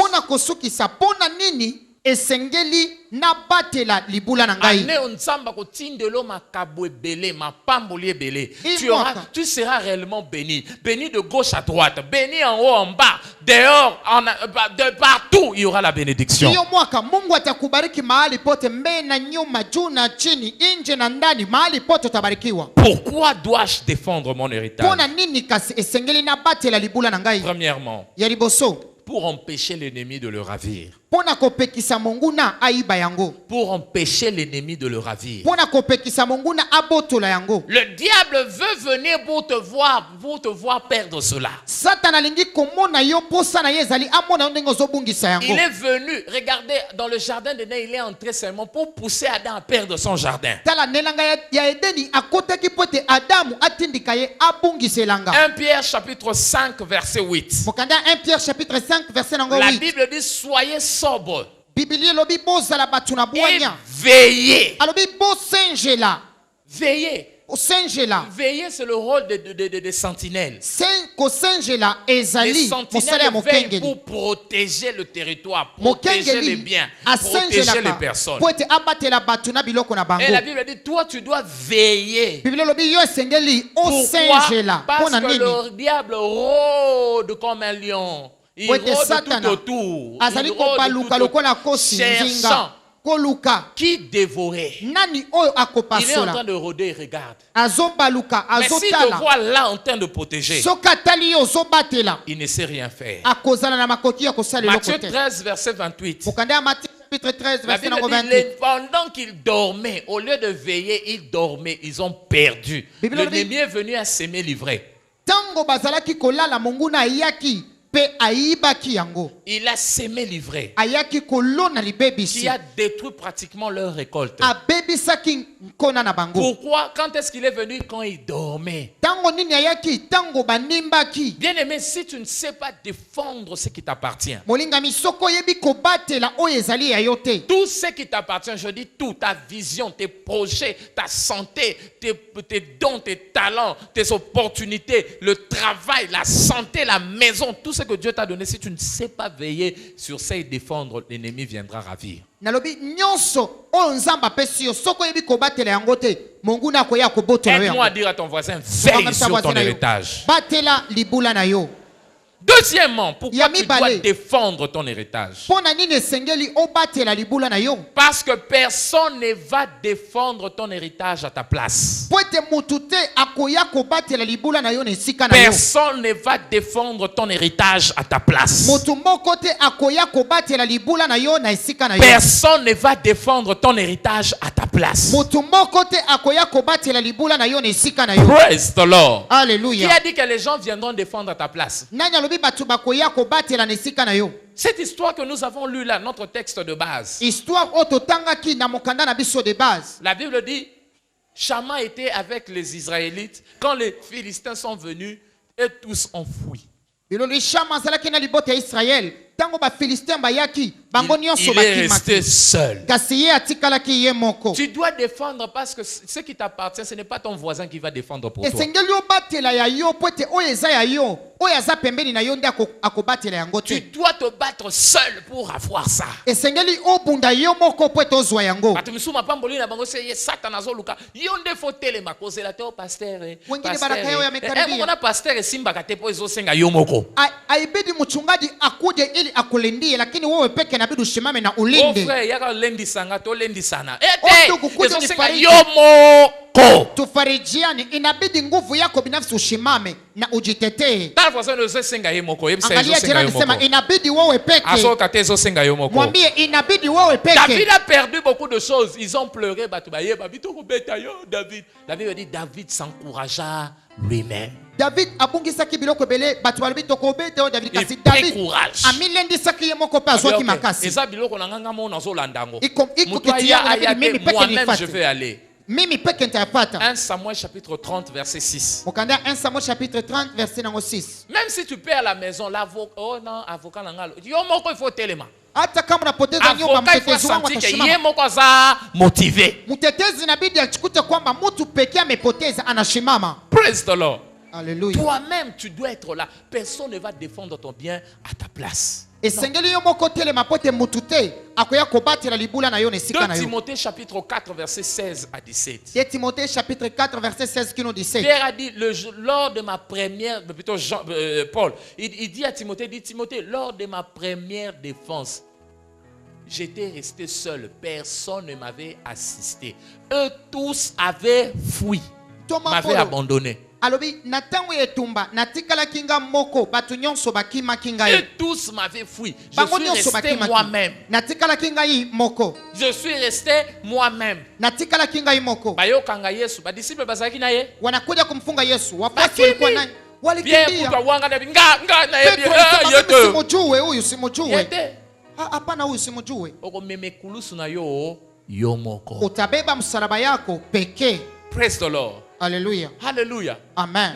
Esengeli na batela libula na ngai. Ane onsamba ko tindelo makabo ebele, mapamboli ebele. Tu seras réellement béni. Béni de gauche à droite, béni en haut, en bas, dehors, de partout, il y aura la bénédiction. Hiyo mwaka Mungu atakubariki mahali pote, mbele na nyuma, juu na chini, nje na ndani, mahali pote utabarikiwa. Pourquoi dois-je défendre mon héritage? Pona nini kasi esengeli na batela libula na ngai? Premièrement, ya liboso, pour empêcher l'ennemi de le ravir. Pour empêcher l'ennemi de le ravir. Le diable veut venir pour te voir perdre cela. Il est venu, regardez, dans le jardin d'Éden, il est entré seulement pour pousser Adam à perdre son jardin. 1 Pierre chapitre 5 verset 8. La Bible dit soyez sobre. Et veillez. Veillez. Veiller, c'est le rôle de sentinelles. Les sentinelles veillent pour protéger le territoire, protéger les biens, protéger les personnes. Et la Bible dit, toi tu dois veiller. Pourquoi? Parce que le diable rôde comme un lion. Il rôde tout autour. Il rôde cherchant qui dévorait. Il est en train de rôder, regarde. Mais s'il te voit là en train de protéger, il ne sait rien faire. Matthieu 13, verset 28. La Bible dit, pendant qu'ils dormaient, au lieu de veiller, ils dormaient, ils ont perdu. L'ennemi est venu à s'aimer livrer. Il a sémé livré qui a détruit pratiquement leur récolte. Pourquoi? Quand est-ce qu'il est venu? Quand il dormait. Bien aimé, si tu ne sais pas défendre ce qui t'appartient, tout ce qui t'appartient, je dis tout, ta vision, tes projets, ta santé, tes dons, tes talents, tes opportunités, le travail, la santé, la maison, tout ce que Dieu t'a donné, si tu ne sais pas veiller sur ça et défendre, l'ennemi viendra ravir. Aide-moi à dire à ton voisin, veille sur ton héritage. Deuxièmement, pourquoi tu dois défendre ton héritage? Parce que personne ne va défendre ton héritage à ta place. Personne ne va défendre ton héritage à ta place. Personne ne va défendre ton héritage à ta place. Praise the Lord. Alléluia. Qui a dit que les gens viendront défendre à ta place? Cette histoire que nous avons lue là, notre texte de base. La Bible dit, Shama était avec les Israélites quand les Philistins sont venus et tous ont fui. Il est resté seul. Tu dois défendre parce que ce qui t'appartient, ce n'est pas ton voisin qui va défendre pour toi. Tu dois te battre seul pour avoir ça. Aibidi mchungaji akuje ili akulindie, lakini wewe peke inabidi usimame na ulinde. Tufarijiane, inabidi nguvu yako binafsi usimame na ujitetee. Angalia jirani, sema inabidi wewe peke. Mwambie inabidi wewe peke. David a perdu beaucoup de choses. Ils ont pleuré. David dit David s'encouragea lui-même. David abungisaki biloko bele batu balobito ko beta David kasi David amilendisaki yemoko pa azwaki makasi. Eza biloko na nganga mo nazolandango. Moi-même je vais aller. Mimi peke nitayapata. 1 Samuel chapitre 30 verset 6. Mokanda 1 Samuel chapitre 30 verset 6. Même si tu perds à la maison, l'avocat avocat nangalo. Yo moko il faut telema. Hata kama unapoteza nyumba, mtetezi wangu atashimama. Motivé. Mtetezi inabidi achukute kwamba mtu pekee amepoteza anashimama. Praise the Lord. Alléluia. Toi-même, tu dois être là. Personne ne va défendre ton bien à ta place. 2 Timothée chapitre 4 verset 16 à 17. 2 Timothée chapitre 4 verset 16 qui nous dit. Pierre a dit lors de ma première, plutôt Paul, il dit à Timothée, lors de ma première défense, j'étais resté seul, personne ne m'avait assisté. Eux tous avaient fui, m'avaient abandonné. Alobi natangu etumba natikala kinga moko batu nyonso bakima kinga et tous m'avaient fui. Je suis resté moi-même. Natikala kinga yi moko. Je suis resté moi-même. Natikala kinga yi moko. Bayo kanga Yesu, ba disciple bazaki na ye. Wanakuja kumfunga Yesu. Wafuasi walikuwa nani? Walikimbia. Bien wanga na nga na ye. Simujue huyu simujue. Hapana huyu simujue. Oko meme kulusu na yo moko. Utabeba msalaba yako pekee. Praise the Lord. Alléluia. Alléluia. Amen.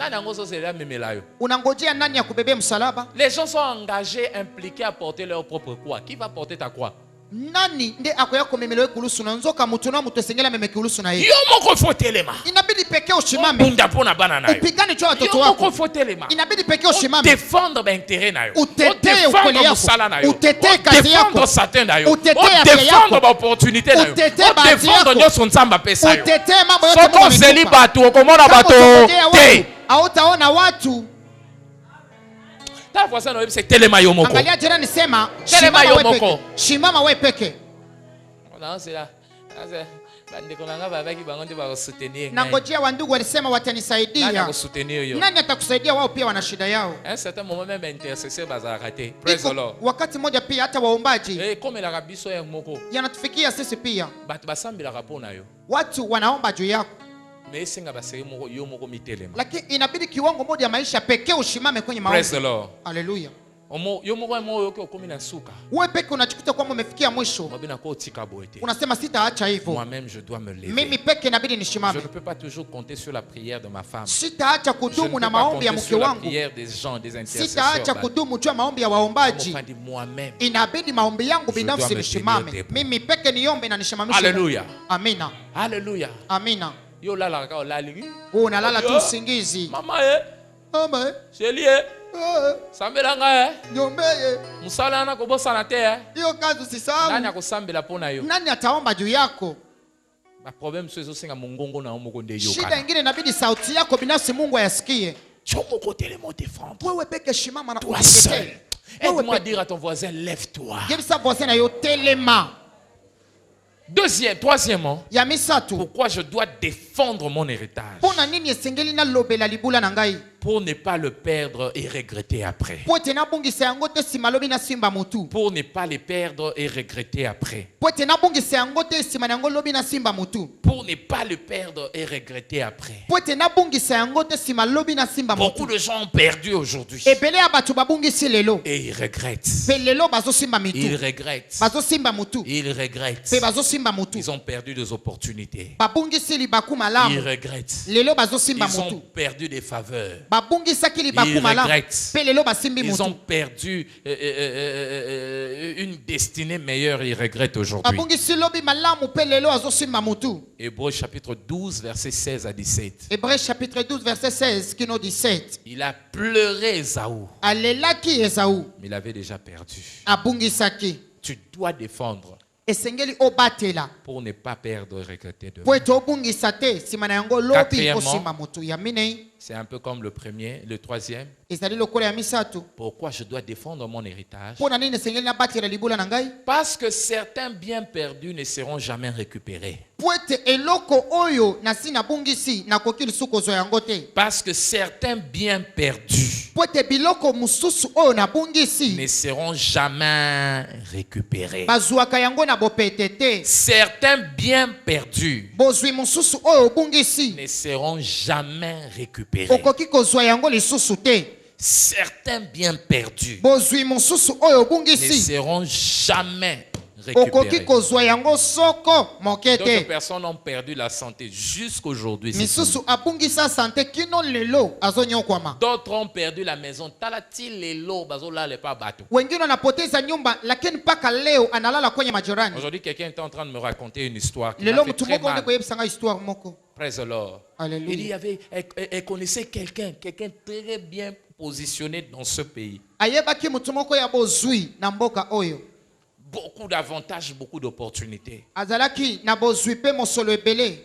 Unangojea nani ya kubebea msalaba? Les gens sont engagés, impliqués à porter leur propre croix. Qui va porter ta croix? Nani nde akoya komemelewe kulusu na nzoka mutu na mutu sengela meme kulusu na yeye. Yo moko fotelema. Inabidi pekee ushimame. Bunda pona bana nayo. Upigane cho watoto wako. Yo moko fotelema. Inabidi pekee ushimame. Défendre ba intérêt nayo. Utetee ukweli yako. Utetee kazi yako. Défendre Satan nayo. Utetee afya yako. Défendre ba opportunité nayo. Utetee bahati yako. Défendre nyoso nzamba pesa yo. Utetee mambo yote Mungu amekupa. Soko zeli batu okomona batu. Te. Hautaona watu. C'est telema yo moko. Angalia jirani sema telema yo moko. Shimama wewe peke. Nangojea wandugu walisema watanisaidia. Nani atakusaidia? Wao pia wana shida yao. Wakati mmoja pia hata waombaji yanatufikia sisi pia. Watu wanaomba juu yako, lakini inabidi kiwango moja maisha pekee ushimame kwenye maombi. Haleluya. Wewe peke unachikuta kwamba umefikia mwisho. Unasema sitaacha hivyo. Mimi peke inabidi nishimame. Sitaacha kudumu na maombi ya mke wangu. Sitaacha kudumu juu ya maombi ya waombaji. Inabidi maombi yangu binafsi nishimame. Mimi peke niombe na nishimamishe. Haleluya. Amina. Haleluya. Amina. Yo lala ka olali. Unalala tu usingizi. Mama mama Shelie. Sambela nga nyombeye. Musala na kobosa te hiyo kazi usisahau. Nani akusambela pona yo? Nani ataomba juu yako? Ba problem sio singa mungongo na omoko nde yo. Shida nyingine inabidi sauti yako binafsi Mungu ayasikie. Chomo kote le mot défendre. Wewe peke shimama na kujitetea. Aide-moi à dire à ton voisin lève-toi. Give sa voisin na yo telema. Troisièmement, pourquoi je dois défendre mon héritage? Pour ne pas le perdre et regretter après. Pour ne pas le perdre et regretter après. Pour ne pas le perdre et regretter après. Beaucoup de gens ont perdu aujourd'hui. Et ils regrettent. Ils regrettent. Ils regrettent. Ils ont perdu des opportunités. Ils regrettent. Ils ont perdu des faveurs. Ils regrettent. Ils ont perdu une destinée meilleure. Ils regrettent aujourd'hui. Hébreux chapitre 12, verset 16 à 17. Hébreux chapitre 12, verset 16 qui nous dit 17. Il a pleuré Ésaü. Mais il avait déjà perdu. Tu dois défendre pour ne pas perdre et regretter demain. Quatrièmement, c'est un peu comme le troisième. Pourquoi je dois défendre mon héritage? Parce que certains biens perdus ne seront jamais récupérés. Parce que certains biens perdus ne seront jamais récupérés. Certains biens perdus ne seront jamais récupérés. Certains biens perdus ne seront jamais récupérés. D'autres personnes ont perdu la santé jusqu'aujourd'hui. D'autres ont perdu la maison. Aujourd'hui, quelqu'un est en train de me raconter une histoire qui m'a fait très mal. Praise the Lord. Il elle connaissait quelqu'un très bien positionné dans ce pays. Beaucoup d'avantages, beaucoup d'opportunités.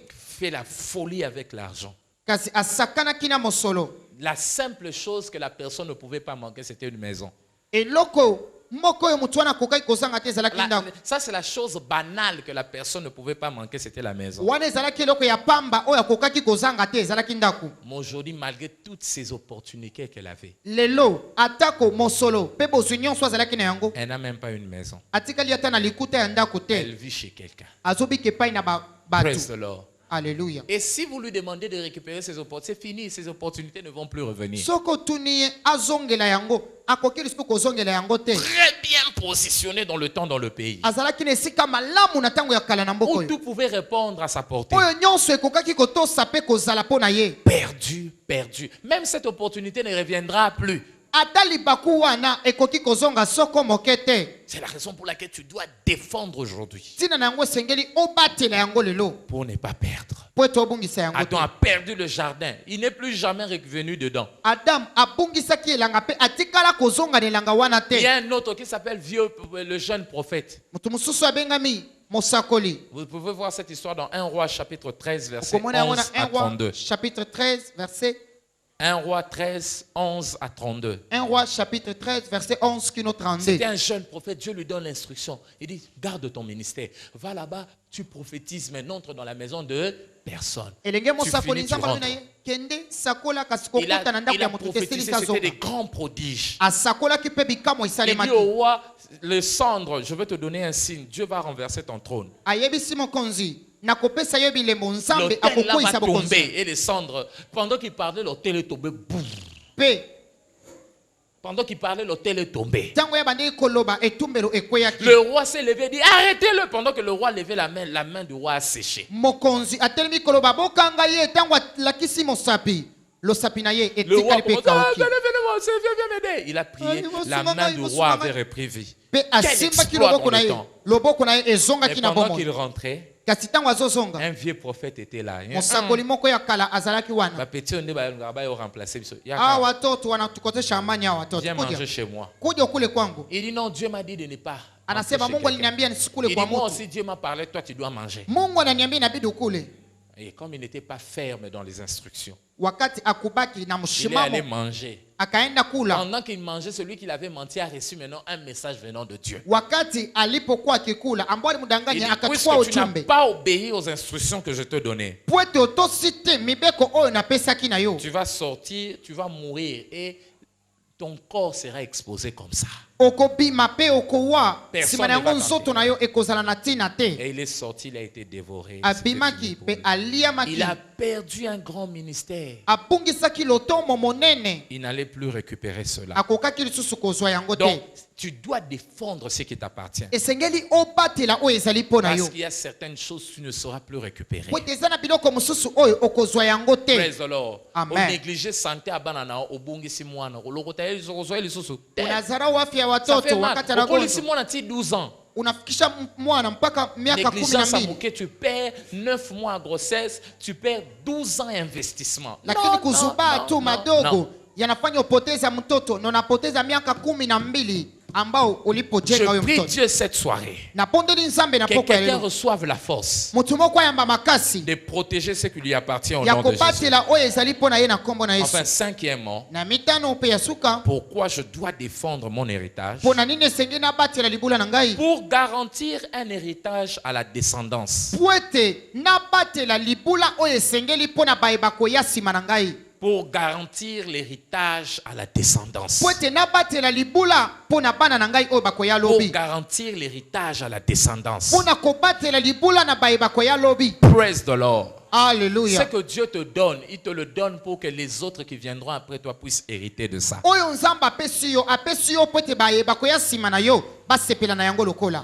Fait la folie avec l'argent. La simple chose que la personne ne pouvait pas manquer, c'était une maison. Ça, c'est la chose banale que la personne ne pouvait pas manquer, c'était la maison. Mais aujourd'hui, malgré toutes ces opportunités qu'elle avait, elle n'a même pas une maison. Elle vit chez quelqu'un. Praise the Lord. Alléluia. Et si vous lui demandez de récupérer ces opportunités, c'est fini, ces opportunités ne vont plus revenir. Très bien positionné dans le temps, dans le pays, où tout pouvait répondre à sa portée. Perdu. Même cette opportunité ne reviendra plus. C'est la raison pour laquelle tu dois défendre aujourd'hui. Pour ne pas perdre. Adam a perdu le jardin. Il n'est plus jamais revenu dedans. Il y a un autre qui s'appelle le jeune prophète. Vous pouvez voir cette histoire dans 1 Roi chapitre 13 verset 11 à 32. Chapitre 13 verset 1 Roi 13, 11 à 32. 1 Roi chapitre 13, verset 11 qui nous 32. C'était un jeune prophète, Dieu lui donne l'instruction. Il dit, garde ton ministère. Va là-bas, tu prophétises, mais n'entre dans la maison de personne. Tu finis, tu rentres. Il a prophétisé, c'était des grands prodiges. Il dit au roi, le cendre, je vais te donner un signe. Dieu va renverser ton trône. L'autel là va tomber et les cendres. Pendant qu'il parlait, l'autel est tombé. Pendant qu'il parlait, l'autel est tombé. Le roi s'est levé et dit arrêtez-le. Pendant que le roi levait la main du roi a séché. Le roi viens m'aider. Il a prié. La main du roi avait repris vie. Quel exploit dans le temps. Et pendant qu'il rentrait, un vieux prophète était là. Il viens manger chez moi. Il dit non, Dieu m'a dit de ne pas. Il dit moi aussi Dieu m'a parlé, toi tu dois manger. Et comme il n'était pas ferme dans les instructions, il est allé manger. Pendant qu'il mangeait, celui qui l'avait menti a reçu maintenant un message venant de Dieu. Il dit, puisque tu n'as pas obéi aux instructions que je te donnais, tu vas sortir, tu vas mourir et ton corps sera exposé comme ça. Personne ne va tenter. Et il est sorti, il a été dévoré. Il a perdu un grand ministère. Il n'allait plus récupérer cela. Donc, tu dois défendre ce qui t'appartient. Parce qu'il y a certaines choses que tu ne sauras plus récupérer. Praise the Lord. Au négligé santé à banana, au bungisi mwana, au logota yelizokozwa yelisusu. Ça fait mal. Au polisi mwana ti 12 ans. Négligence à bouquet, tu perds 9 mois de grossesse, tu perds 12 ans d'investissement. Je prie Dieu cette soirée que quelqu'un reçoive la force de protéger ce qui lui appartient au nom de Jésus. Enfin, cinquièmement, pourquoi je dois défendre mon héritage? Pour garantir un héritage à la descendance. Pour garantir l'héritage à la descendance. Pour garantir l'héritage à la descendance. Praise the Lord. Alléluia. Ce que Dieu te donne, il te le donne pour que les autres qui viendront après toi puissent hériter de ça.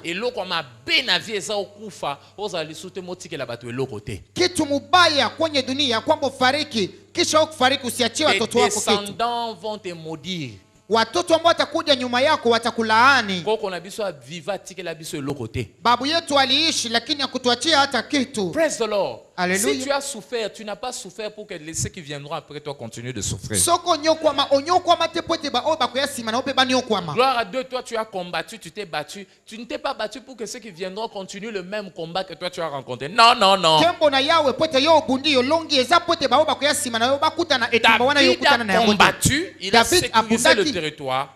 Et l'eau comme a benavi eza okufa, oza lisute motike la batu eloko te. Kitu mubaya kwenye dunia kwamba ufariki kisha ukufariki usiachie watoto wako kitu. Les descendants vont te maudire. Watoto ambao watakuja nyuma yako watakulaani. Koko na biso viva tike la biso eloko te. Babu yetu aliishi lakini hakutuachia hata kitu. Praise the Lord. Alléluia. Si tu as souffert, tu n'as pas souffert pour que ceux qui viendront après toi continuent de souffrir. Gloire à Dieu, toi tu as combattu, tu t'es battu. Tu ne t'es pas battu pour que ceux qui viendront continuent le même combat que toi tu as rencontré. Non, non, non. David a combattu, il a sécurisé le territoire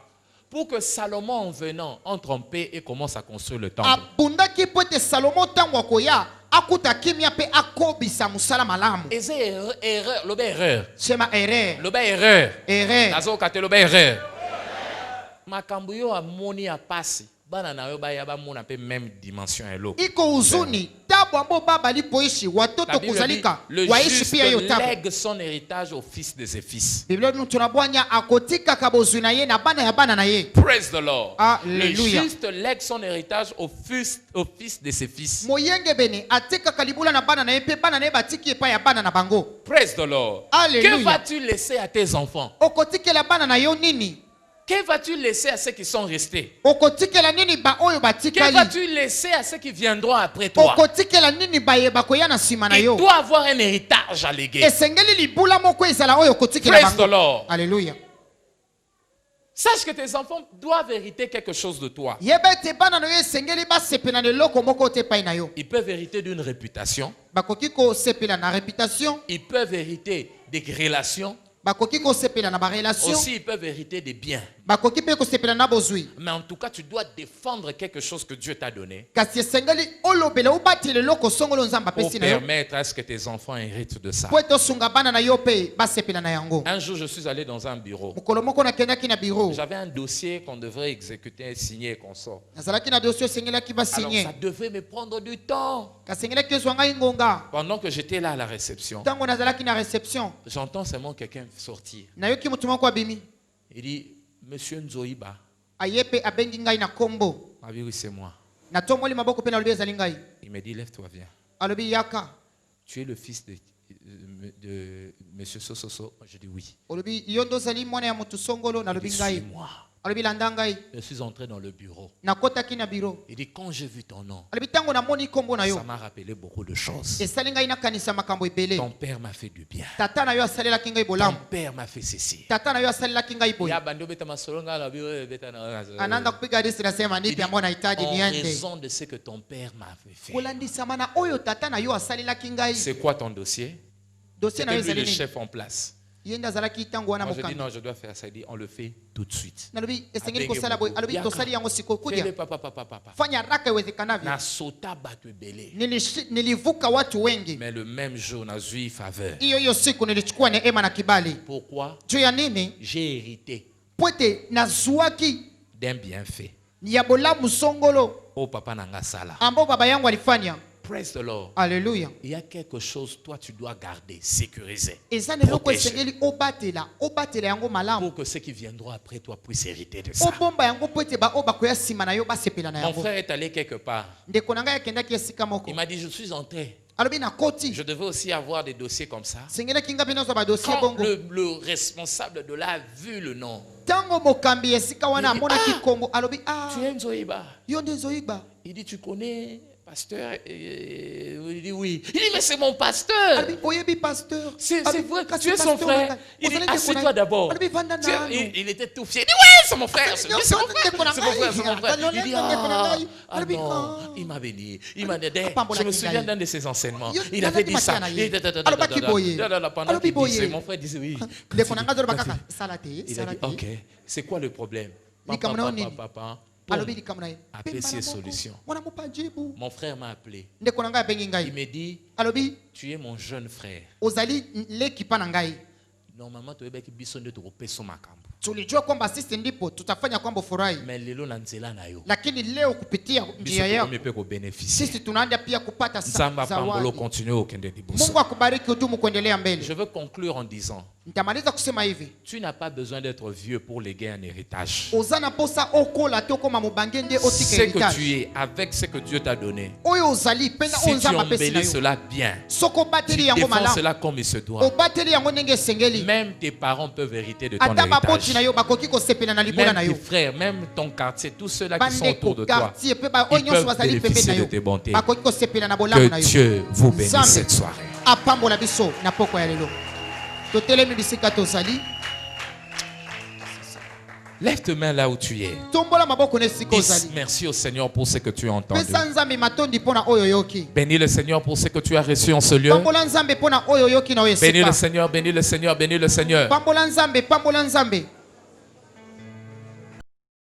pour que Salomon en venant entre en paix et commence à construire le temple. Erreur. Makambuyo amoni apasi. Bana na yo ba ya ba mona pe même dimension elo. Iko uzuni tabu ambo baba lipoishi watoto kuzalika waishi pia hiyo tabu. Lègue son héritage au fils de ses fils. Biblia tunabwanya akotika kabozwi na ye na bana ya bana na ye. Praise the Lord. Alléluia. Le juste lègue son héritage au fils de ses fils. Moyenge bene atika kalibula na bana na ye pe bana na ye batiki pa ya bana na bango. Praise the Lord. Alléluia. Que vas-tu laisser à tes enfants? Okotike la bana na yo nini? Que vas-tu laisser à ceux qui sont restés? Que vas-tu laisser à ceux qui viendront après toi? Il doit avoir un héritage à léguer. Praise the Lord. Alléluia. Sache que tes enfants doivent hériter quelque chose de toi. Ils peuvent hériter d'une réputation. Ils peuvent hériter des relations. Aussi, ils peuvent hériter des biens. Mais en tout cas, tu dois défendre quelque chose que Dieu t'a donné pour permettre à ce que tes enfants héritent de ça. Un jour, je suis allé dans un bureau. J'avais un dossier qu'on devrait exécuter, signer et qu'on sort. Alors, ça devait me prendre du temps. Pendant que j'étais là à la réception, j'entends seulement quelqu'un sortir. Il dit, Monsieur Nzoïba. Ah oui, c'est moi. Il me dit, lève-toi, viens. Tu es le fils de Monsieur Sososo? Je dis oui. Il dit, suis-moi. Je suis entré dans le bureau. Il dit, quand j'ai vu ton nom, ça m'a rappelé beaucoup de choses. Ton père m'a fait du bien. Ton père m'a fait ceci. En raison de ce que ton père m'avait fait. C'est quoi ton dossier? C'était lui le chef en place. Moi, je dis non, je dois faire ça. Il dit, on le fait tout de suite. Mais le même jour, on a eu faveur. Pourquoi? J'ai hérité. d'un bienfait. Oh papa nanga sala. Praise the Lord. Alléluia. Il y a quelque chose toi tu dois garder, sécuriser. Pour que ceux qui viendront après toi puissent hériter de ça. Mon frère est allé quelque part. Il m'a dit je suis entré. Je devais aussi avoir des dossiers comme ça. Quand le responsable de là a vu le nom, il dit, tu es Nzoïba. Il dit, tu connais pasteur? Il dit oui. Il dit, mais c'est mon pasteur. C'est vrai que tu es son frère. Il dit, assieds-toi d'abord. Il était tout fier. Il dit, oui, c'est mon frère. C'est mon frère. Il dit, ah non, il m'a béni. Il m'a dit, je me souviens d'un de ses enseignements. Il avait dit ça. Pendant qu'il disait, mon frère disait oui. Il a dit, ok, c'est quoi le problème? Papa. Appeler ces solutions. Mon frère m'a appelé. Il me dit, tu es mon jeune frère. Normalement, tu es besoin de te repérer sur ma camp. Tulijua kwamba sisi ndipo tutafanya kwamba furahi. Lakini leo kupitia njia yao sisi tunaanza pia kupata zawadi. Mungu akubariki udumu kuendelea mbele. Je veux conclure en disant, nitamaliza kusema hivi. Tu n'as pas besoin d'être vieux pour léguer un héritage. Ce que tu es avec ce que Dieu t'a donné. Si tu embellis cela bien, tu défends cela comme il se doit. Même tes parents peuvent hériter de ton héritage. Même tes frères, même ton quartier, tous ceux-là qui sont autour de toi, ils peuvent bénéficier de tes bontés. Que Dieu vous bénisse cette soirée. Lève tes mains là où tu es. Dis merci au Seigneur pour ce que tu as entendu. Bénis le Seigneur pour ce que tu as reçu en ce lieu. Bénis le Seigneur, bénis le Seigneur, bénis le Seigneur.